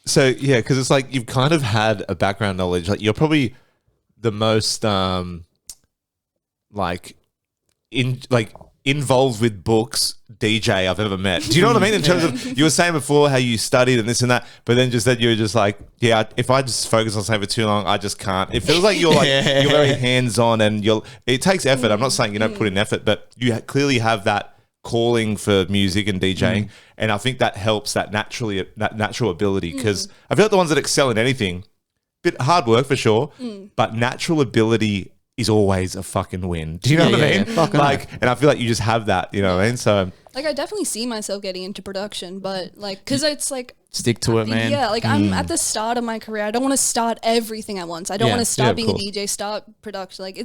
So yeah, because it's like you've kind of had a background knowledge. Like you're probably the most involved with books DJ I've ever met. Do you know what I mean? In terms of, you were saying before how you studied and this and that, but then just that you were just like, yeah, if I just focus on something for too long, I just can't. It feels like you're like you're very hands on and it takes effort. I'm not saying you don't put in effort, but you clearly have that calling for music and DJing, and I think that helps that natural ability, because I feel like the ones that excel in anything, bit hard work for sure, but natural ability is always a fucking win. Do you know what I mean? Like, and I feel like you just have that, you know what I mean? So like I definitely see myself getting into production, but like because it's like stick to it, man. Yeah, like I'm at the start of my career. I don't want to start everything at once. I don't want to start being a DJ, start production. Like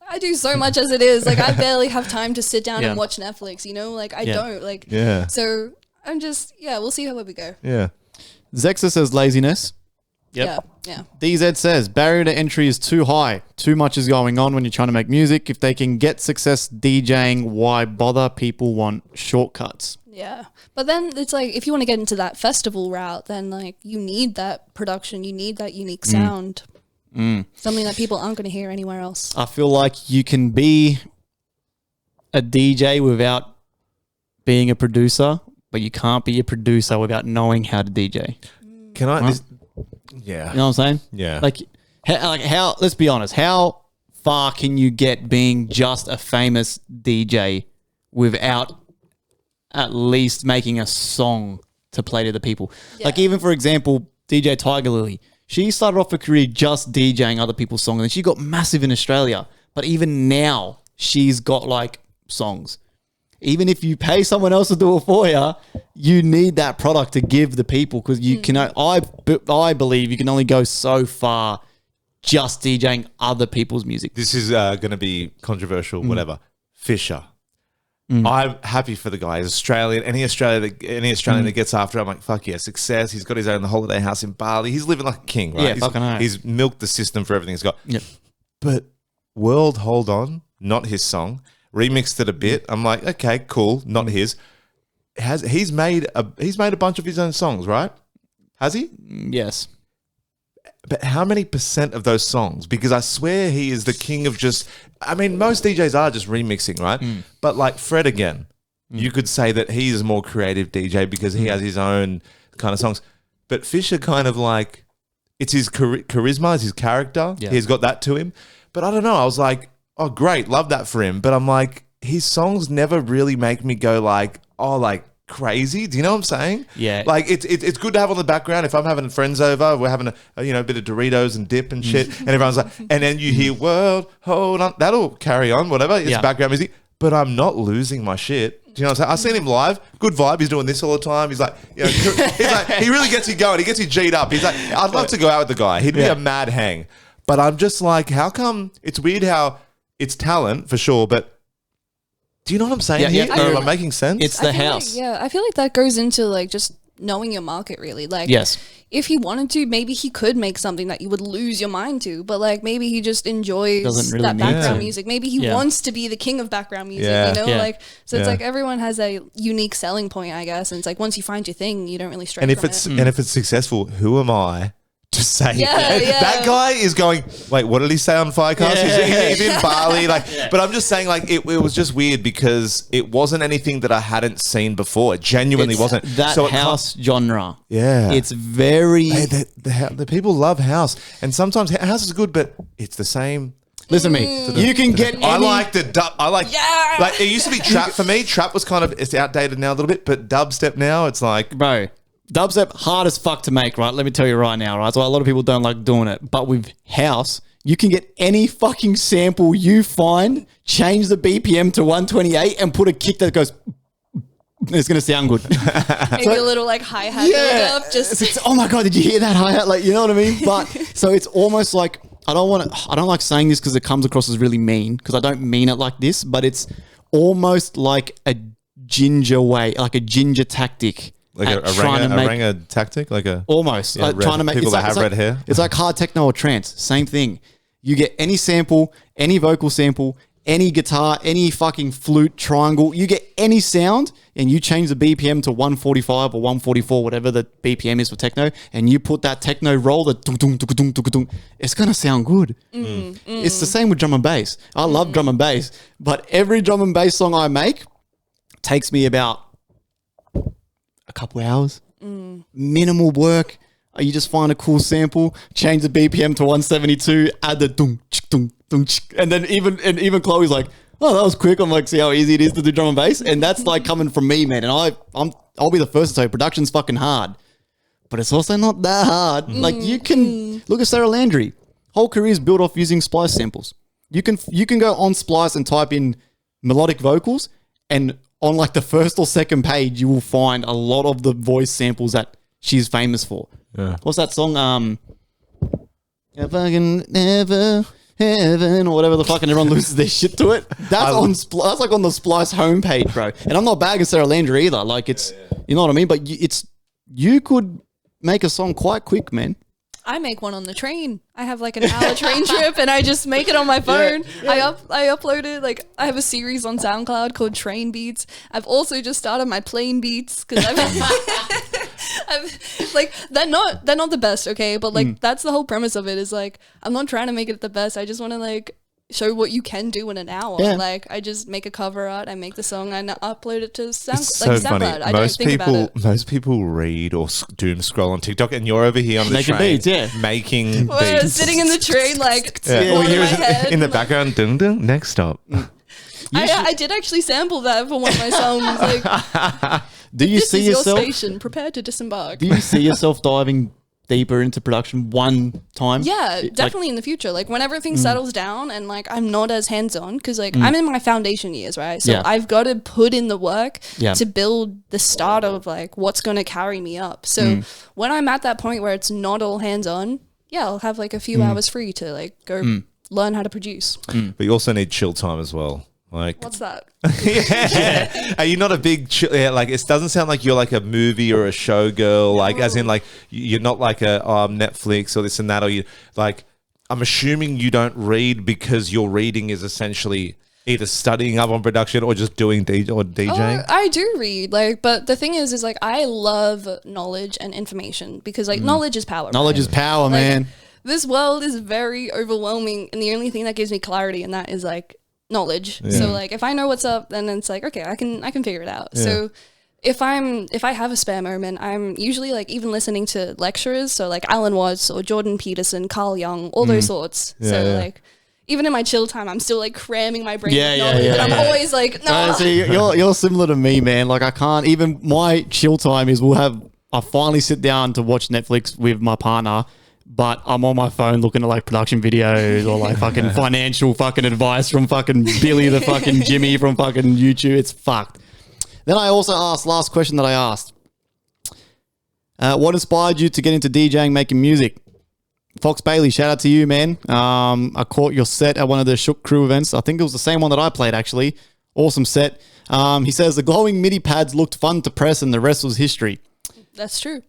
I do so much as it is. Like I barely have time to sit down and watch Netflix, you know? Like I don't like so I'm just we'll see how we go. Yeah. Zexa says laziness. Yep. Yeah. DZ says barrier to entry is too high. Too much is going on when you're trying to make music. If they can get success DJing, why bother? People want shortcuts. Yeah. But then it's like if you want to get into that festival route, then like you need that production, you need that unique sound. Something that people aren't going to hear anywhere else. I feel like you can be a DJ without being a producer, but you can't be a producer without knowing how to DJ. Can I? Right? Yeah. You know what I'm saying? Yeah. Like how? Let's be honest. How far can you get being just a famous DJ without at least making a song to play to the people? Yeah. Like even for example, DJ Tiger Lily. She started off her career just DJing other people's songs, and she got massive in Australia. But even now, she's got like songs. Even if you pay someone else to do it for you, you need that product to give the people, because you can. I believe you can only go so far just DJing other people's music. This is going to be controversial, whatever. Fisher. I'm happy for the guy. He's Australian. Any Australian that gets after him, I'm like, fuck yeah, success. He's got his own holiday house in Bali. He's living like a king, right? Yeah, fucking right. He's milked the system for everything he's got. Yep. But World Hold On, not his song. Remixed it a bit. I'm like, okay, cool, not his. He's made a bunch of his own songs, right? Has he? Yes. But how many % of those songs? Because I swear he is the king of just... I mean, most DJs are just remixing, right? But like Fred again, you could say that he's a more creative DJ because he has his own kind of songs. But Fisher kind of like... It's his charisma, it's his character. Yeah. He's got that to him. But I don't know. I was like, oh, great. Love that for him. But I'm like, his songs never really make me go like, oh, like... crazy. Do you know what I'm saying? Yeah. Like it's good to have on the background. If I'm having friends over, we're having a bit of Doritos and dip and shit, and everyone's like, and then you hear "World Hold On," that'll carry on, whatever. It's background music, but I'm not losing my shit. Do you know what I'm saying? I've seen him live. Good vibe. He's doing this all the time. He's like, he really gets you going. He gets you G'd up. He's like, I'd love to go out with the guy. He'd be a mad hang. But I'm just like, how come? It's weird how it's talent for sure, but do you know what I'm saying here? Am I making sense? It's the house. Like, I feel like that goes into like just knowing your market really. Like, if he wanted to, maybe he could make something that you would lose your mind to, but like maybe he just enjoys that background music. Maybe he wants to be the king of background music, you know? Like, so it's like everyone has a unique selling point, I guess. And it's like once you find your thing, you don't really stray from it. And if it's successful, who am I to say that guy is going, wait, what did he say on FireCast? He's in Bali. But I'm just saying, like, it was just weird because it wasn't anything that I hadn't seen before. It genuinely wasn't. That house genre. Yeah. It's very... The people love house. And sometimes house is good, but it's the same... Listen to me. You can get I like the dub. Like it used to be trap for me. Trap was kind of... It's outdated now a little bit, but dubstep now, it's like... Bro... Dubstep, hard as fuck to make, right? Let me tell you right now, right? So a lot of people don't like doing it. But with house, you can get any fucking sample you find, change the BPM to 128 and put a kick that goes... It's going to sound good. Maybe a little like hi-hat build up. It's, oh my God, did you hear that hi-hat? Like, you know what I mean? But so it's almost like... I don't like saying this because it comes across as really mean, because I don't mean it like this, but it's almost like a ginger way, like a ginger tactic. Like a Ranga tactic? Like a... Almost. Like trying to make... People that have red hair? It's like hard techno or trance. Same thing. You get any sample, any vocal sample, any guitar, any fucking flute, triangle. You get any sound and you change the BPM to 145 or 144, whatever the BPM is for techno, and you put that techno roll, the dung, dung, dung, dung, dung, dung, it's going to sound good. It's the same with drum and bass. I love drum and bass, but every drum and bass song I make takes me about a couple hours, minimal work. You just find a cool sample, change the BPM to 172, add the dung, chick, dung, dung, chick, and then even Chloe's like, "Oh, that was quick." I'm like, "See how easy it is to do drum and bass," and that's like coming from me, man. And I'll be the first to say production's fucking hard, but it's also not that hard. Like you can look at Sarah Landry, whole career's built off using Splice samples. You can go on Splice and type in melodic vocals, and on like the first or second page, you will find a lot of the voice samples that she's famous for. Yeah. What's that song? If I can never heaven or whatever the fuck, and everyone loses their shit to it. That's that's like on the Splice homepage, bro. And I'm not bagging Sarah Landry either. Like it's, you know what I mean? But you could make a song quite quick, man. I make one on the train. I have like an hour train trip and I just make it on my phone. Yeah. I upload it. Like I have a series on SoundCloud called Train Beats. I've also just started my plane beats because I've like they're not the best, okay? But like that's the whole premise of it is like I'm not trying to make it the best. I just want to like show what you can do in an hour. Yeah. Like I just make a cover art, I make the song, and I upload it to SoundCloud. Funny. I don't think about it. Most people read or doom scroll on TikTok, and you're over here on the train beats, making beats. Sitting in the train, like in the background. Dun, dun, next stop. I did actually sample that for one of my songs. Like, do you see yourself? Your station, prepare to disembark. Do you see yourself diving deeper into production one time? Yeah, definitely in the future. Like when everything settles down and like I'm not as hands-on because like I'm in my foundation years, right? So I've got to put in the work to build the start of like what's going to carry me up. So when I'm at that point where it's not all hands-on, I'll have like a few hours free to like go learn how to produce. But you also need chill time as well. Like, what's that? Are you not a big like? It doesn't sound like you're like a movie or a show girl. Like, as in, like you're not like a Netflix or this and that. Or you like, I'm assuming you don't read because your reading is essentially either studying up on production or just doing DJing. I do read, like, but the thing is like I love knowledge and information because like knowledge is power. Knowledge is power, man. This world is very overwhelming, and the only thing that gives me clarity in that is like knowledge. So like if I know what's up, then it's like okay, I can figure it out. So if I have a spare moment, I'm usually like even listening to lecturers, so like Alan Watts or Jordan Peterson, Carl Jung, all those sorts. Like even in my chill time, I'm still like cramming my brain with knowledge, but I'm always like, no. See, you're similar to me, man. Like I can't even, my chill time is I finally sit down to watch Netflix with my partner, but I'm on my phone looking at like production videos or like fucking financial fucking advice from fucking Billy the fucking Jimmy from fucking YouTube. It's fucked. Then I also asked, last question that I asked, what inspired you to get into DJing, making music? Fox Bailey, shout out to you, man. I caught your set at one of the Shook Crew events. I think it was the same one that I played, actually. Awesome set. He says, the glowing MIDI pads looked fun to press and the rest was history. That's true.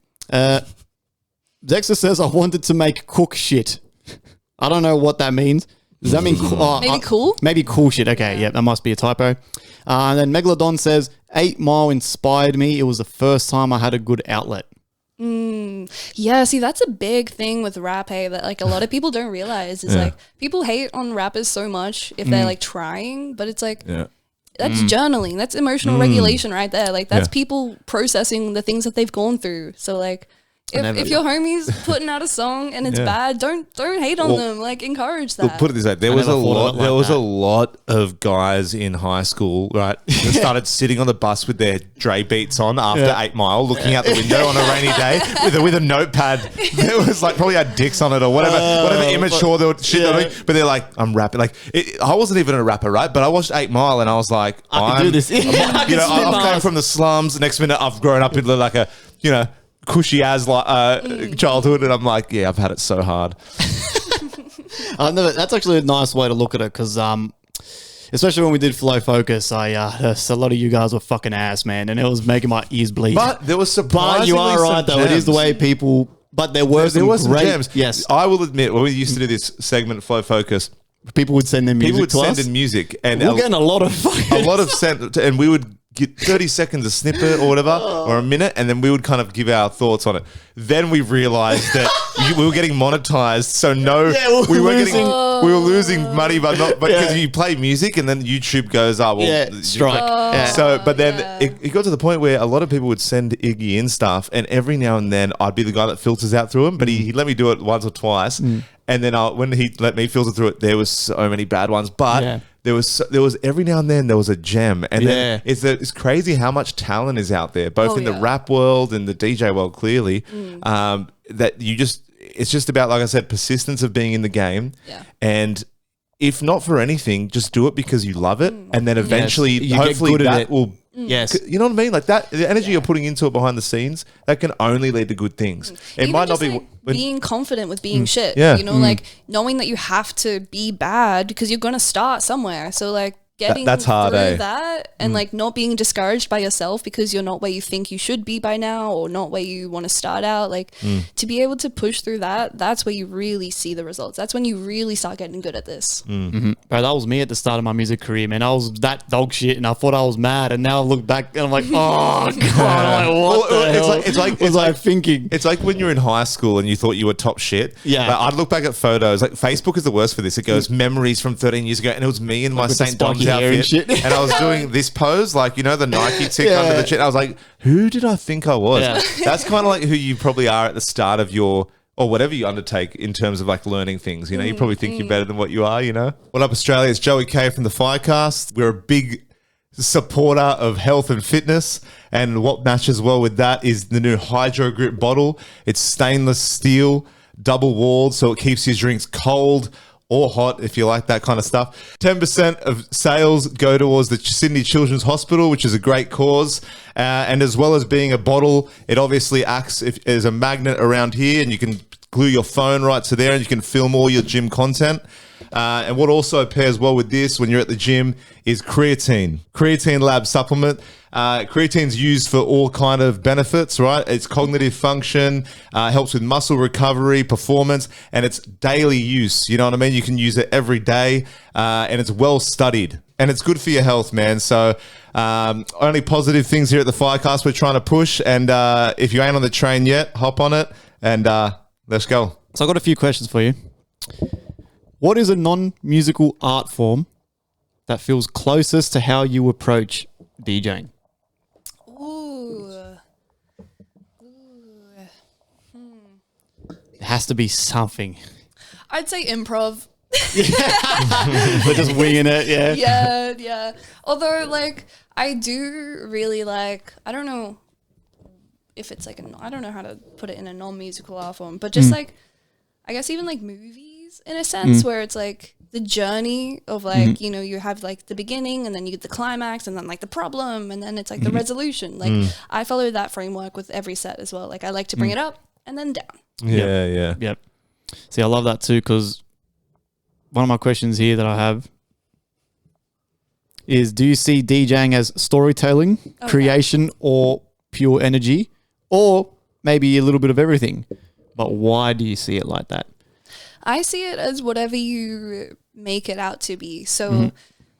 Dexter says, I wanted to make cook shit. I don't know what that means. Does that mean maybe cool? Maybe cool shit. Okay, yeah, that must be a typo. And then Megalodon says, 8 Mile inspired me. It was the first time I had a good outlet. Yeah, see, that's a big thing with rap, hey, that like a lot of people don't realize is like people hate on rappers so much if they're like trying, but it's like that's journaling, that's emotional regulation right there. Like that's people processing the things that they've gone through. So like if your homie's putting out a song and it's bad, don't hate on them. Like encourage that. Put it this way: there was a lot of guys in high school, right, that started sitting on the bus with their Dre beats on after 8 Mile, looking out the window on a rainy day with a notepad that was like probably had dicks on it or whatever immature shit they're doing. But they're like, I'm rapping. Like I wasn't even a rapper, right? But I watched 8 Mile and I was like, I can do this. I've come from the slums. The next minute, I've grown up into like a cushy as childhood, and I'm like, I've had it so hard. That's actually a nice way to look at it because especially when we did Flow Focus, a lot of you guys were fucking ass, man, and it was making my ears bleed. But there was surprisingly But you are right, though. gems. It is the way people. But there were some great gems. Yes, I will admit, when we used to do this segment, Flow Focus, people would send their music people would to send us. in music, and We're getting a lot of sent, and we would get 30 seconds a snippet or whatever, or a minute, and then we would kind of give our thoughts on it. Then we realized that we were getting monetized, so we were losing money, but not because you play music and then YouTube goes, strike. So, but then it got to the point where a lot of people would send Iggy in stuff, and every now and then I'd be the guy that filters out through them, but he let me do it once or twice, and then when he let me filter through it, there was so many bad ones, but there was every now and then there was a gem, and then it's crazy how much talent is out there, both in the rap world and the DJ world, clearly, that it's just about, like I said, persistence of being in the game, and if not for anything, just do it because you love it, and then eventually, hopefully, that will. Yes, you know what I mean. Like that, the energy you're putting into it behind the scenes, that can only lead to good things. It Even might not just, be like, being confident with being shit. Yeah. You know, like knowing that you have to be bad because you're gonna start somewhere. So like getting that's hard, through that and like not being discouraged by yourself because you're not where you think you should be by now or not where you want to start out. Like to be able to push through that, that's where you really see the results. That's when you really start getting good at this. Bro, that was me at the start of my music career, man. I was that dog shit, and I thought I was mad, and now I look back and I'm like, oh god, I'm like, what the hell? It's like thinking. It's like when you're in high school and you thought you were top shit. Yeah. But I'd look back at photos. Like Facebook is the worst for this. It goes memories from 13 years ago, and it was me in my with the St. Dom's spiky hair and outfit, shit. and I was doing this pose, like, you know, the Nike tick under the chin. I was like, who did I think I was? Yeah. That's kind of like who you probably are at the start of your, or whatever you undertake in terms of like learning things. You know, you probably think you're better than what you are, you know? What up, Australia? It's Joey K from the FireCast. We're a big supporter of health and fitness, and what matches well with that is the new Hydro Grip bottle. It's stainless steel, double walled, so it keeps your drinks cold or hot if you like that kind of stuff. 10% of sales go towards the Sydney Children's Hospital, which is a great cause. And as well as being a bottle, it obviously acts as a magnet around here, and you can glue your phone right to there and you can film all your gym content. And what also pairs well with this when you're at the gym is creatine. Creatine Lab supplement. Creatine's used for all kind of benefits, right? It's cognitive function, helps with muscle recovery, performance, and it's daily use. You know what I mean? You can use it every day, and it's well studied. And it's good for your health, man. So only positive things here at the FireCast we're trying to push. And if you ain't on the train yet, hop on it and let's go. So I've got a few questions for you. What is a non-musical art form that feels closest to how you approach DJing? Ooh. It has to be something. I'd say improv. We're just winging it, yeah. Yeah. Although, like, I do really like, I don't know if it's like, I don't know how to put it in a non-musical art form, but just like, I guess even like movies in a sense where it's like the journey of like, you know, you have like the beginning and then you get the climax and then like the problem and then it's like the resolution. Like I follow that framework with every set as well. Like I like to bring it up and then down. Yeah. Yep. See, I love that too, because one of my questions here that I have is, do you see DJing as storytelling, creation, or pure energy, or maybe a little bit of everything? But why do you see it like that? I see it as whatever you make it out to be. So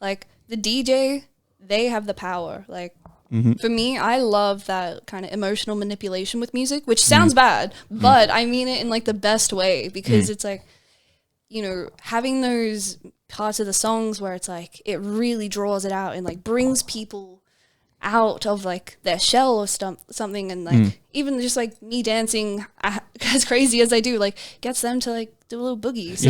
like the DJ, they have the power. Like for me, I love that kind of emotional manipulation with music, which sounds bad, but I mean it in like the best way, because it's like, you know, having those parts of the songs where it's like, it really draws it out and like brings people out of like their shell or something, and like even just like me dancing as crazy as I do, like gets them to like do a little boogie. So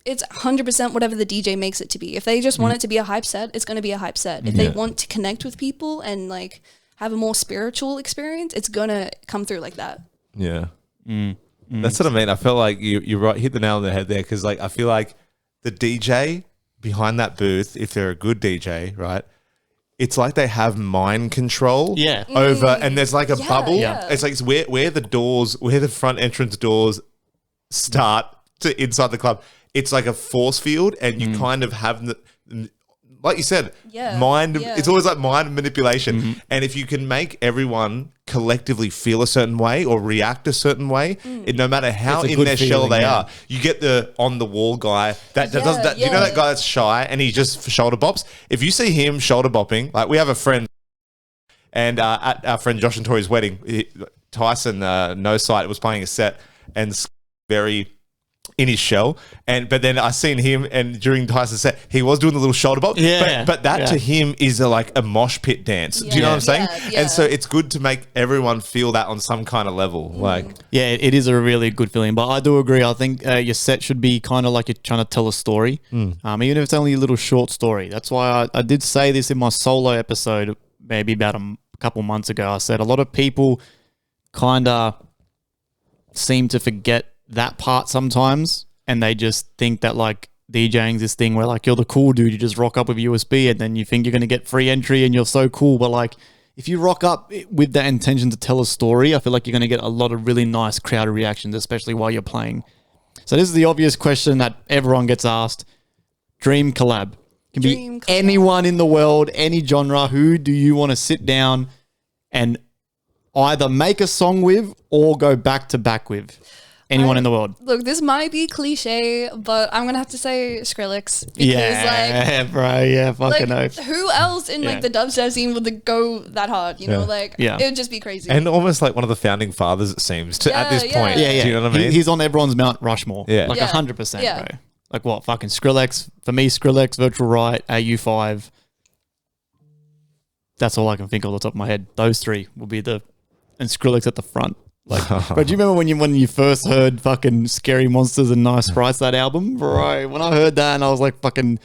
it's 100% whatever the DJ makes it to be. If they just want it to be a hype set, it's going to be a hype set. If they want to connect with people and like have a more spiritual experience, it's going to come through like that. Yeah. That's what I mean. I felt like you right, hit the nail on the head there, because like I feel like the DJ behind that booth, if they're a good DJ, right, it's like they have mind control over, and there's like a bubble. Yeah. It's like where the front entrance doors start to inside the club. it's like a force field, and you kind of have like you said, mind. Yeah. It's always like mind manipulation. And if you can make everyone collectively feel a certain way or react a certain way, no matter how in their shell they are, you get the on the wall guy that does that. You know that guy that's shy and he just shoulder bops. If you see him shoulder bopping, like we have a friend, and at our friend Josh and Tori's wedding, Tyson No Sight was playing a set and very in his shell, but then I seen him, and during Tyson's set he was doing the little shoulder bob, but that to him is like a mosh pit dance. Do you know what I'm saying? And so it's good to make everyone feel that on some kind of level. Like it is a really good feeling. But I do agree, I think your set should be kind of like you're trying to tell a story, even if it's only a little short story. That's why I did say this in my solo episode maybe about a couple months ago. I said a lot of people kind of seem to forget that part sometimes, and they just think that like DJing's this thing where like you're the cool dude, you just rock up with USB and then you think you're going to get free entry and you're so cool. But like if you rock up with that intention to tell a story, I feel like you're going to get a lot of really nice crowd reactions, especially while you're playing. So this is the obvious question that everyone gets asked. Dream collab. Can be anyone in the world, any genre. Who do you want to sit down and either make a song with or go back to back with? Anyone in the world. Look, this might be cliche, but I'm gonna have to say Skrillex. Because, bro. Yeah, fucking oath. Who else in like the dubstep scene would go that hard? You know, like it would just be crazy. And almost like one of the founding fathers, it seems, at this point. Yeah. Do you know what I mean? He's on everyone's Mount Rushmore. Yeah. Like 100%, bro. Like what? Fucking Skrillex. For me, Skrillex, Virtual Right, AU5. That's all I can think of off the top of my head. Those three will be and Skrillex at the front. Like, bro, do you remember when you first heard fucking Scary Monsters and Nice Sprites, that album? Bro, when I heard that and I was like fucking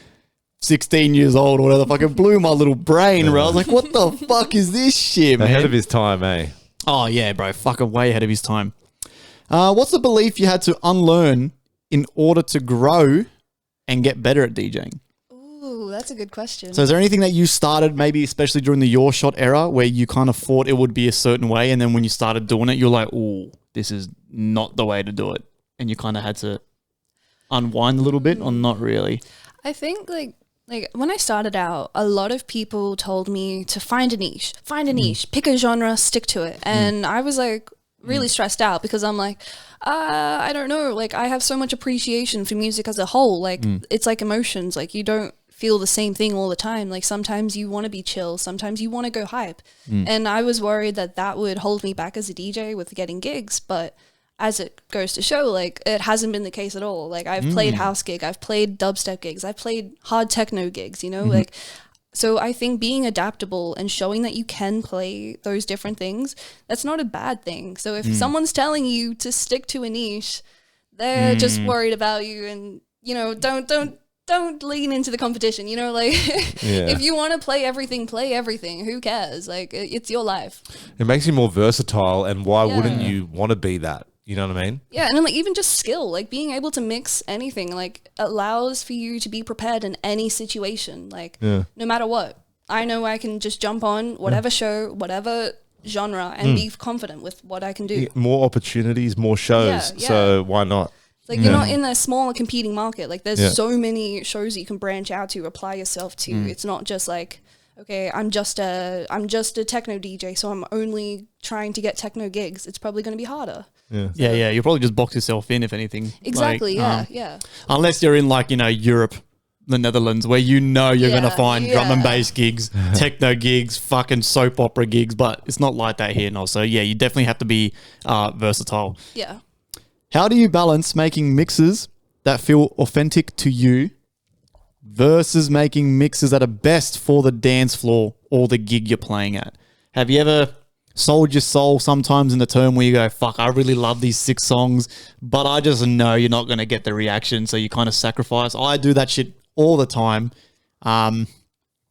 16 years old or whatever, fucking blew my little brain, bro. I was like, what the fuck is this shit, man? Ahead of his time, eh? Oh, yeah, bro. Fucking way ahead of his time. What's the belief you had to unlearn in order to grow and get better at DJing? Ooh, that's a good question. So is there anything that you started, maybe especially during the Your Shot era, where you kind of thought it would be a certain way, and then when you started doing it, you're like, ooh, this is not the way to do it, and you kind of had to unwind a little bit, or not really? I think like when I started out, a lot of people told me to find a niche, pick a genre, stick to it. And I was like really stressed out because I'm like, I don't know, like I have so much appreciation for music as a whole. Like it's like emotions, like you don't feel the same thing all the time. Like sometimes you want to be chill, sometimes you want to go hype. And I was worried that would hold me back as a DJ with getting gigs, but as it goes to show, like it hasn't been the case at all. Like I've played house gig, I've played dubstep gigs, I've played hard techno gigs, you know, like, so I think being adaptable and showing that you can play those different things, that's not a bad thing. So if someone's telling you to stick to a niche, they're just worried about you, and you know, don't lean into the competition, you know, like if you want to play everything, who cares? Like it's your life. It makes you more versatile, and why wouldn't you want to be that? You know what I mean? Yeah, and then like even just skill, like being able to mix anything, like allows for you to be prepared in any situation, like no matter what. I know I can just jump on whatever show, whatever genre, and be confident with what I can do. More opportunities, more shows, so why not? Like you're not in a smaller competing market. Like there's so many shows you can branch out to, apply yourself to. It's not just like, okay, I'm just a techno DJ, so I'm only trying to get techno gigs. It's probably going to be harder. Yeah. You'll probably just box yourself in, if anything. Exactly. Like, yeah. Unless you're in like, you know, Europe, the Netherlands, where you know you're going to find drum and bass gigs, techno gigs, fucking soap opera gigs, but it's not like that here. No. So yeah, you definitely have to be versatile. Yeah. How do you balance making mixes that feel authentic to you versus making mixes that are best for the dance floor or the gig you're playing at? Have you ever sold your soul sometimes in the term where you go, fuck, I really love these 6 songs, but I just know you're not going to get the reaction, so you kind of sacrifice? I do that shit all the time.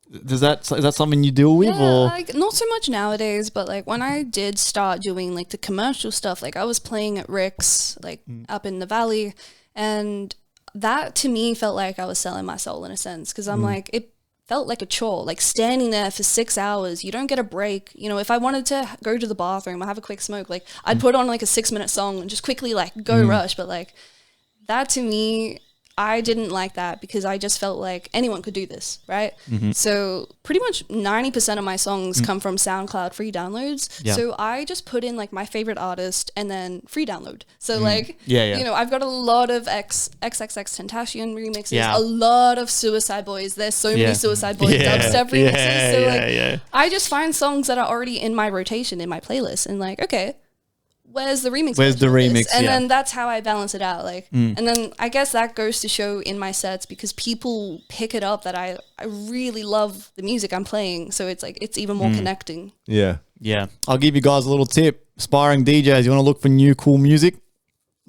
Is that something you deal with? Or like not so much nowadays, but like when I did start doing like the commercial stuff, like I was playing at Rick's, like up in the valley, and that to me felt like I was selling my soul in a sense, because I'm like, it felt like a chore, like standing there for 6 hours. You don't get a break. You know, if I wanted to go to the bathroom or have a quick smoke, like I'd put on like a 6-minute song and just quickly like go rush. But like that to me, I didn't like that because I just felt like anyone could do this, right? So pretty much 90% of my songs come from SoundCloud free downloads. Yeah. So I just put in like my favorite artist and then free download. So like, Yeah. you know, I've got a lot of XXX Tentacion remixes, Yeah. a lot of Suicide Boys. There's so many Suicide Boys dubstep remixes. So I just find songs that are already in my rotation, in my playlist, and like, okay, where's the remix? Where's the version of this? remix? And then that's how I balance it out. Like, and then I guess that goes to show in my sets because people pick it up that I really love the music I'm playing. So it's like, it's even more connecting. Yeah. Yeah. I'll give you guys a little tip. Aspiring DJs, you want to look for new cool music?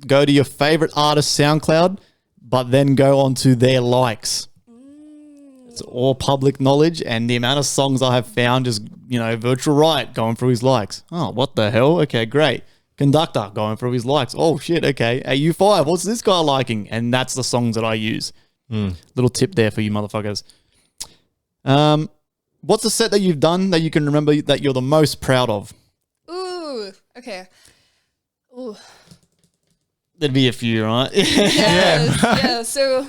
Go to your favorite artist SoundCloud, but then go onto their likes. It's all public knowledge, and the amount of songs I have found is, you know, Virtual Riot going through his likes. Oh, what the hell? Okay, great. Conductor going through his likes. Oh, shit, okay. AU5, what's this guy liking? And that's the songs that I use. Little tip there for you motherfuckers. What's the set that you've done that you can remember that you're the most proud of? Ooh, okay. Ooh. There'd be a few, right? Yeah. So,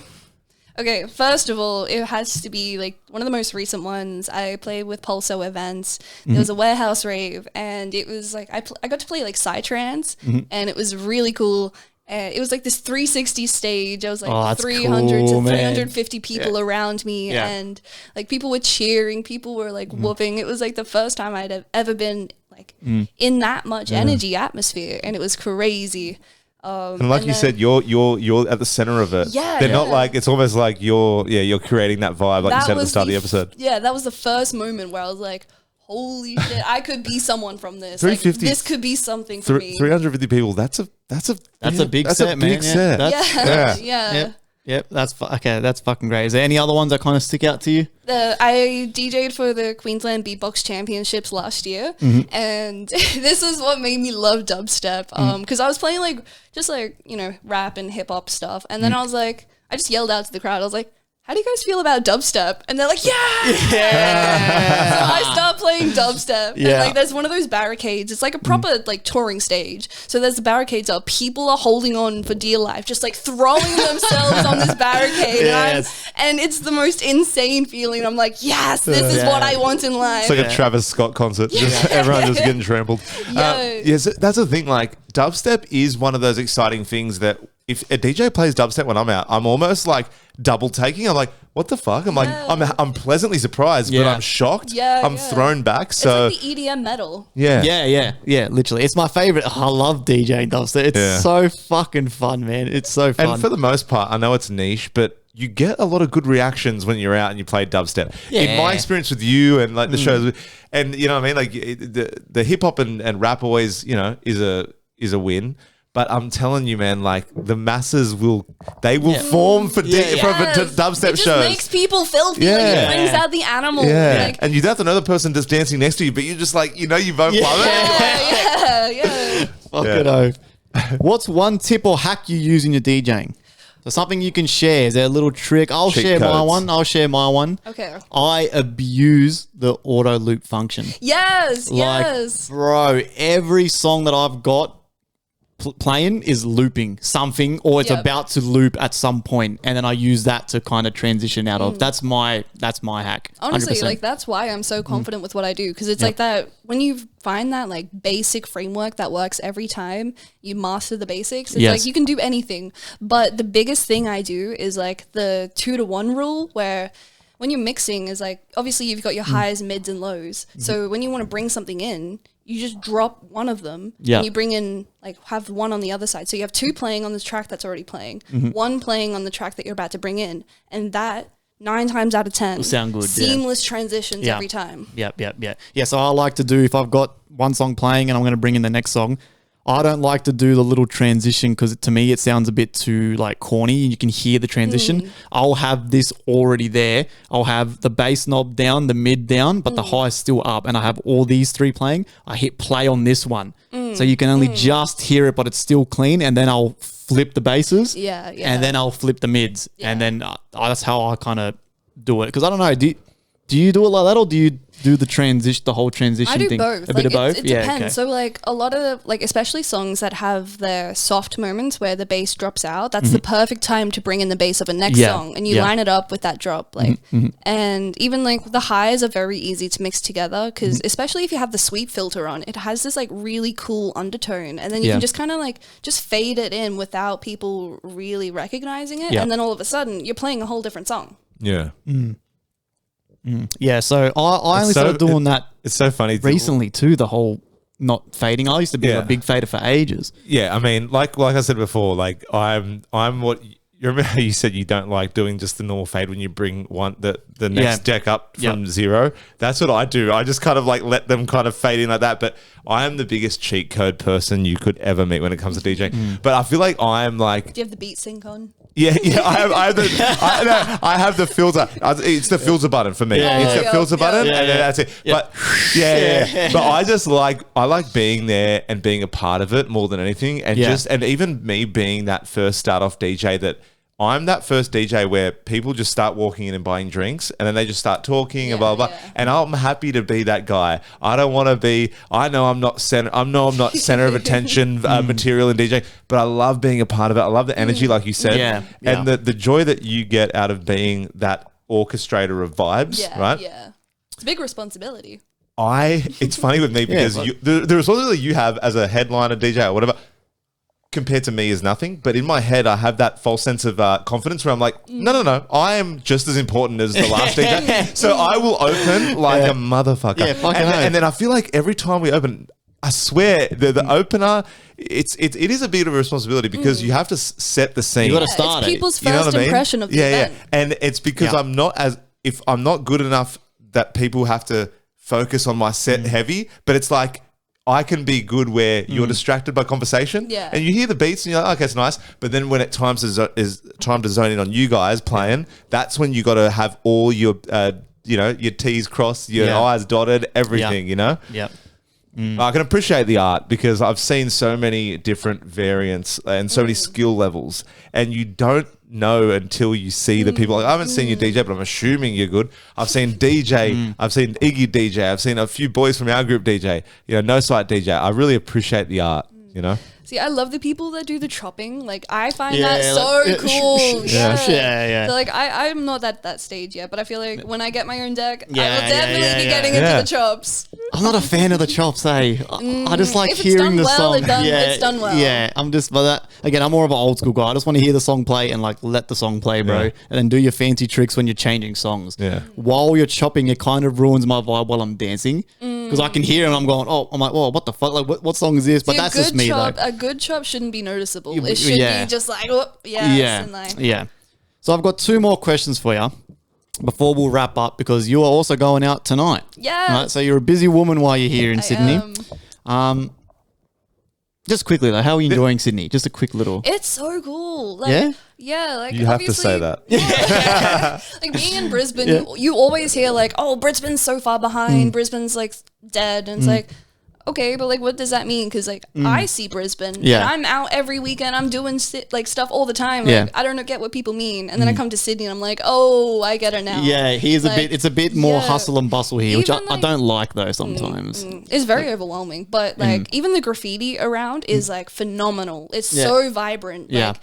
okay, first of all, it has to be like one of the most recent ones. I played with Pulso Events. There was a warehouse rave, and it was like I got to play like psytrance, and it was really cool. It was like this 360 stage. I was like 300 cool, to 350 people around me, Yeah. and like people were cheering, people were like whooping. It was like the first time I'd have ever been like in that much energy atmosphere, and it was crazy. And like you said, you're at the center of it. Yeah, They're not like, it's almost like you're creating that vibe, like you said at the start of the episode. Yeah, that was the first moment where I was like, holy shit, I could be someone from this. Like, 350 this could be something for me. 350 people. That's a big set, man. Big set. Yeah. Yep, okay. That's fucking great. Is there any other ones that kind of stick out to you? I DJ'd for the Queensland Beatbox Championships last year, and this is what made me love dubstep. Because I was playing like just like, you know, rap and hip hop stuff, and then I was like, I just yelled out to the crowd. I was like, how do you guys feel about dubstep? And they're like, yeah! So I start playing dubstep. And like there's one of those barricades. It's like a proper like touring stage. So there's the barricades up. People are holding on for dear life, just like throwing themselves on this barricade. And it's the most insane feeling. I'm like, yes, this is what I want in life. It's like a Travis Scott concert. Just everyone just getting trampled. Yes, that's the thing. Like dubstep is one of those exciting things that if a DJ plays dubstep when I'm out, I'm almost like double taking. I'm like, what the fuck? I'm like, I'm pleasantly surprised, but I'm shocked. I'm thrown back. So it's like the EDM metal. Yeah, literally. It's my favorite. I love DJing dubstep. It's so fucking fun, man. It's so fun. And for the most part, I know it's niche, but you get a lot of good reactions when you're out and you play dubstep. In my experience with you and like the shows, and you know what I mean, like the hip hop and rap always, you know, is a win. But I'm telling you, man, like the masses will form for dubstep it just shows. Makes people filthy. Like, it brings out the animal. Yeah, Like, and you don't have to know the person just dancing next to you, but you're just like, you know, you both love it. Fucking oath. What's one tip or hack you use in your DJing? So something you can share. Is there a little trick? I'll share my one. Okay. I abuse the auto loop function. Yes. Bro, every song that I've got playing is looping something, or it's about to loop at some point, and then I use that to kind of transition out of. That's my hack. Honestly, 100%. like that's why I'm so confident with what I do, because it's like that when you find that like basic framework that works every time, you master the basics. It's like you can do anything. But the biggest thing I do is like the 2-to-1 rule, where when you're mixing is like, obviously you've got your highs, mids, and lows. So when you want to bring something in, you just drop one of them and you bring in, like, have one on the other side. So you have two playing on the track that's already playing, one playing on the track that you're about to bring in. And that 9 times out of 10 will sound good. Seamless transitions every time. Yeah. So I like to do, if I've got one song playing and I'm going to bring in the next song, I don't like to do the little transition because to me it sounds a bit too like corny. You can hear the transition. I'll have this already there. I'll have the bass knob down, the mid down, but the high is still up, and I have all these three playing. I hit play on this one. So you can only just hear it, but it's still clean, and then I'll flip the basses. And then I'll flip the mids. And then that's how I kind of do it. Because I don't know, do you do it like that, or do you do the whole transition I do thing? both. A bit of both? It depends. So like a lot of like especially songs that have their soft moments where the bass drops out, that's the perfect time to bring in the bass of a next song and you line it up with that drop. Like and even like the highs are very easy to mix together because especially if you have the sweep filter on, it has this like really cool undertone and then you can just kind of like just fade it in without people really recognizing it and then all of a sudden you're playing a whole different song. Yeah. Yeah, so I only started doing that It's so funny. recently too, the whole not fading. I used to be a big fader for ages. Yeah, I mean, like I said before, like I'm what you remember how you said you don't like doing just the normal fade when you bring the next deck up from zero. That's what I do. I just kind of like let them kind of fade in like that. But I am the biggest cheat code person you could ever meet when it comes to DJing. But I feel like I'm like, Do you have the beat sync on? yeah. I have the filter. It's the filter button for me. It's the filter button, and then that's it. But but I like being there and being a part of it more than anything, and and even me being that first start off DJ that. I'm that first DJ where people just start walking in and buying drinks and then they just start talking and blah, blah, blah. And I'm happy to be that guy. I don't want to be, I know I'm not center of attention material in DJ, but I love being a part of it. I love the energy, like you said. And the joy that you get out of being that orchestrator of vibes, right? Yeah. It's a big responsibility. It's funny with me because the responsibility you have as a headliner DJ or whatever, compared to me is nothing, but in my head I have that false sense of confidence where I'm like, no, I am just as important as the last DJ, so I will open like a motherfucker. And then I feel like every time we open, I swear the opener, it is a bit of a responsibility because you have to set the scene. You got to start it's people's first impression of the event. And it's because if I'm not good enough that people have to focus on my set heavy, but it's like. I can be good where you're distracted by conversation and you hear the beats and you're like, okay, it's nice. But then when it is time to zone in on you guys playing, that's when you got to have all your, your T's crossed, your I's dotted, everything, you know? Yeah. I can appreciate the art because I've seen so many different variants and so many skill levels, and you don't know until you see the people. Like, I haven't seen you DJ, but I'm assuming you're good. I've seen DJ, I've seen Iggy DJ, I've seen a few boys from our group DJ, No Sight DJ. I really appreciate the art, See, I love the people that do the chopping. Like, I find that so cool. So, like, I'm not at that stage yet, but I feel like when I get my own deck, I will definitely be getting into the chops. I'm not a fan of the chops, I just like hearing the song. It's done well. Yeah, I'm just, but that, again, I'm more of an old school guy. I just want to hear the song play and like let the song play, bro. And then do your fancy tricks when you're changing songs. Yeah. While you're chopping, it kind of ruins my vibe while I'm dancing. Because I can hear and I'm going, I'm like, what the fuck? Like, what song is this? But that's just me, though. A good chop shouldn't be noticeable. It should be just like, and like. So I've got two more questions for you before we'll wrap up because you are also going out tonight. Yeah. Right? So you're a busy woman while you're here in Sydney. Just quickly though, how are you enjoying Sydney? Just a quick little. It's so cool. Like, like you have to say that. Like being in Brisbane, you always hear like, oh, Brisbane's so far behind. Brisbane's like dead, and it's like, okay, but like, what does that mean? Because like, I see Brisbane, and I'm out every weekend. I'm doing stuff all the time. Like, I don't get what people mean, and then I come to Sydney, and I'm like, oh, I get it now. Yeah, here's like, a bit. It's a bit more hustle and bustle here, which I don't like though. Sometimes it's very overwhelming. But like, even the graffiti around is like phenomenal. It's so vibrant. Like,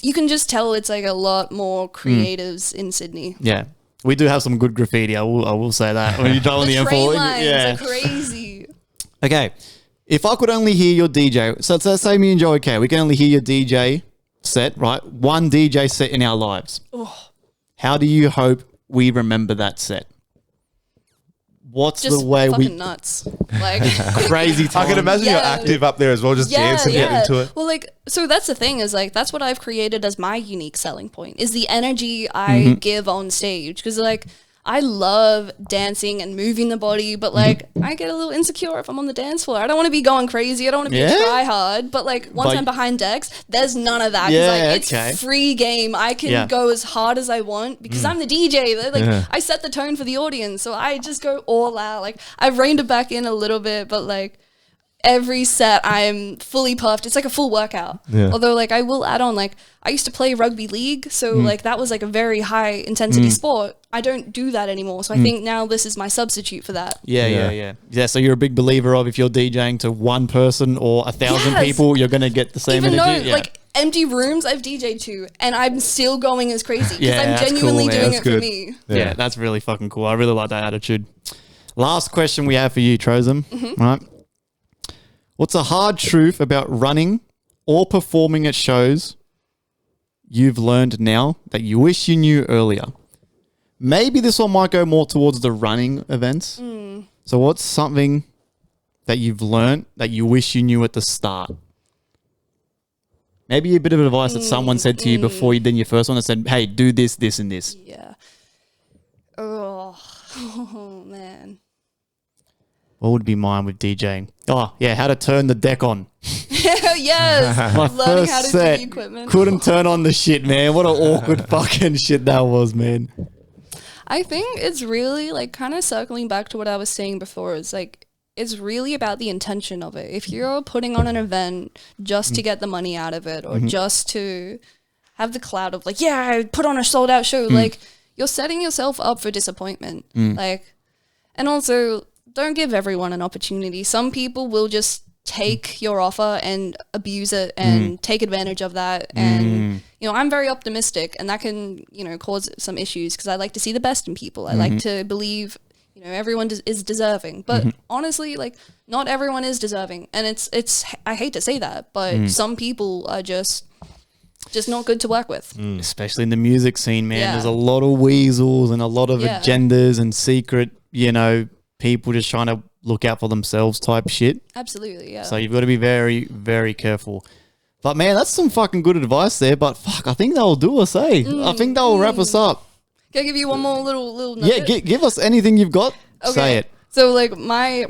you can just tell it's like a lot more creatives in Sydney. Yeah. We do have some good graffiti. I will say that. When you drive on the train M4, lines are crazy. Okay, if I could only hear your DJ, so say me and Joe, okay, we can only hear your DJ set, right? One DJ set in our lives. Oh. How do you hope we remember that set? What's just the way fucking nuts, like crazy time. I can imagine you're active up there as well, just dancing, getting into it. Well, like, so that's the thing is like that's what I've created as my unique selling point is the energy I give on stage because like I love dancing and moving the body, but like I get a little insecure if I'm on the dance floor. I don't want to be going crazy. I don't want to be a try hard. But like once I'm behind decks, there's none of that. It's free game. I can go as hard as I want because I'm the DJ. Like I set the tone for the audience, so I just go all out. Like I've reined it back in a little bit, but like every set I'm fully puffed. It's like a full workout. Yeah. Although like I will add on, like I used to play rugby league, so like that was like a very high intensity sport. I don't do that anymore, so I think now this is my substitute for that. Yeah. So you're a big believer of if you're DJing to one person or 1,000 Yes. people, you're gonna get the same Even energy. though like empty rooms I've DJ'd to, and I'm still going as crazy because Yeah, I'm that's genuinely cool, man. doing That's it for good. me. Yeah, that's really fucking cool. I really like that attitude. Last question we have for you, Trosem. Right. What's a hard truth about running or performing at shows you've learned now that you wish you knew earlier? Maybe this one might go more towards the running events. So what's something that you've learned that you wish you knew at the start? Maybe a bit of advice that someone said to you before you did your first one that said, hey, do this, this, and this. Yeah. Oh man. What would be mine with DJing? Oh, yeah, how to turn the deck on. Yes. My Learning first how to do set the equipment. couldn't turn on the shit, man. What an awkward fucking shit that was, man. I think it's really like kind of circling back to what I was saying before. It's like it's really about the intention of it. If you're putting on an event just to get the money out of it or just to have the cloud of like, yeah, I put on a sold out show, like you're setting yourself up for disappointment. Like, and also don't give everyone an opportunity. Some people will just take your offer and abuse it and take advantage of that. And, you know, I'm very optimistic and that can, you know, cause some issues because I like to see the best in people. I like to believe, you know, everyone is deserving. But honestly, like not everyone is deserving. And it's I hate to say that, but some people are just not good to work with. Especially in the music scene, man. Yeah. There's a lot of weasels and a lot of Yeah. agendas and secret, you know, people just trying to look out for themselves type shit. Absolutely, yeah. So you've got to be very, very careful. But man, that's some fucking good advice there. But fuck, I think that'll do us, eh? I think that'll wrap us up. Can I give you one more little Yeah, nugget? give us anything you've got. Say it. So like my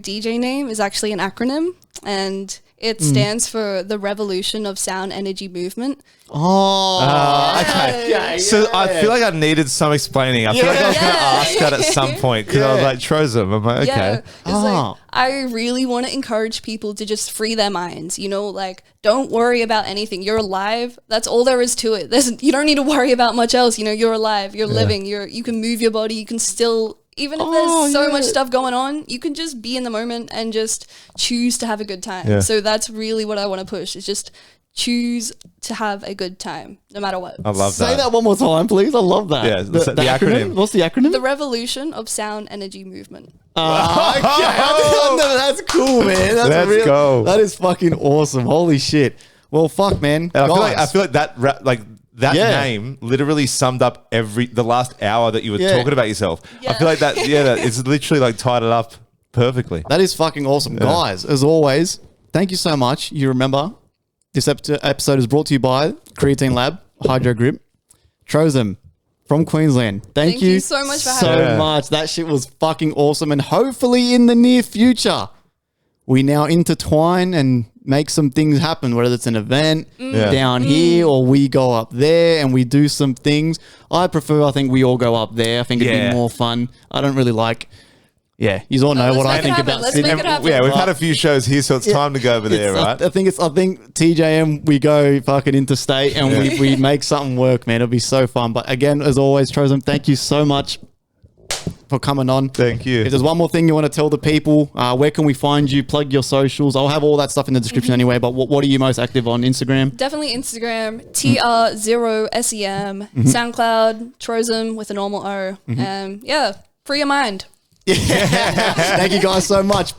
DJ name is actually an acronym and it stands for the Revolution of Sound Energy Movement. Oh, Okay. So I feel like I needed some explaining. I feel like I was going to ask that at some point because I was like, Trosem. I'm like, Yeah, okay. 'cause, like, I really want to encourage people to just free their minds. You know, like don't worry about anything. You're alive. That's all there is to it. You don't need to worry about much else. You know, you're alive. You're living. You can move your body. You can still. Even if there's so much stuff going on, you can just be in the moment and just choose to have a good time. Yeah. So that's really what I want to push is just choose to have a good time, no matter what. I love Say that. that one more time, please. I love that. Yeah, the acronym. What's the acronym? The Revolution of Sound Energy Movement. That's cool, man. That's Let's go. That is fucking awesome. Holy shit. Well, fuck, man. And Guys. I feel like that Yeah. name literally summed up the last hour that you were Yeah. talking about yourself. I Yeah. feel like that it's literally like tied it up perfectly. That is fucking awesome. Guys, as always, thank you so much. You remember, this episode is brought to you by Creatine Lab, Hydro Grip, Trosem from Queensland. Thank Thank you so much for having me. much. That shit was fucking awesome. And hopefully in the near future, we now intertwine and make some things happen, whether it's an event down here or we go up there and we do some things. I think we all go up there. I think it'd Yeah. be more fun. I don't really like... Yeah, you all know let's what I make it think happen. about Let's Sydney. make it happen. Yeah, we've had a few shows here, so it's time to go over there, right? I think TJM, we go fucking interstate and we make something work, man. It'll be so fun. But again, as always, Trosem, thank you so much for coming on. Thank you. If there's one more thing you want to tell the people, where can we find you? Plug your socials. I'll have all that stuff in the description anyway. But what are you most active on? Instagram? Definitely Instagram, TR0SEM, SoundCloud, Trosem with a normal O. Yeah, free your mind. Thank you guys so much.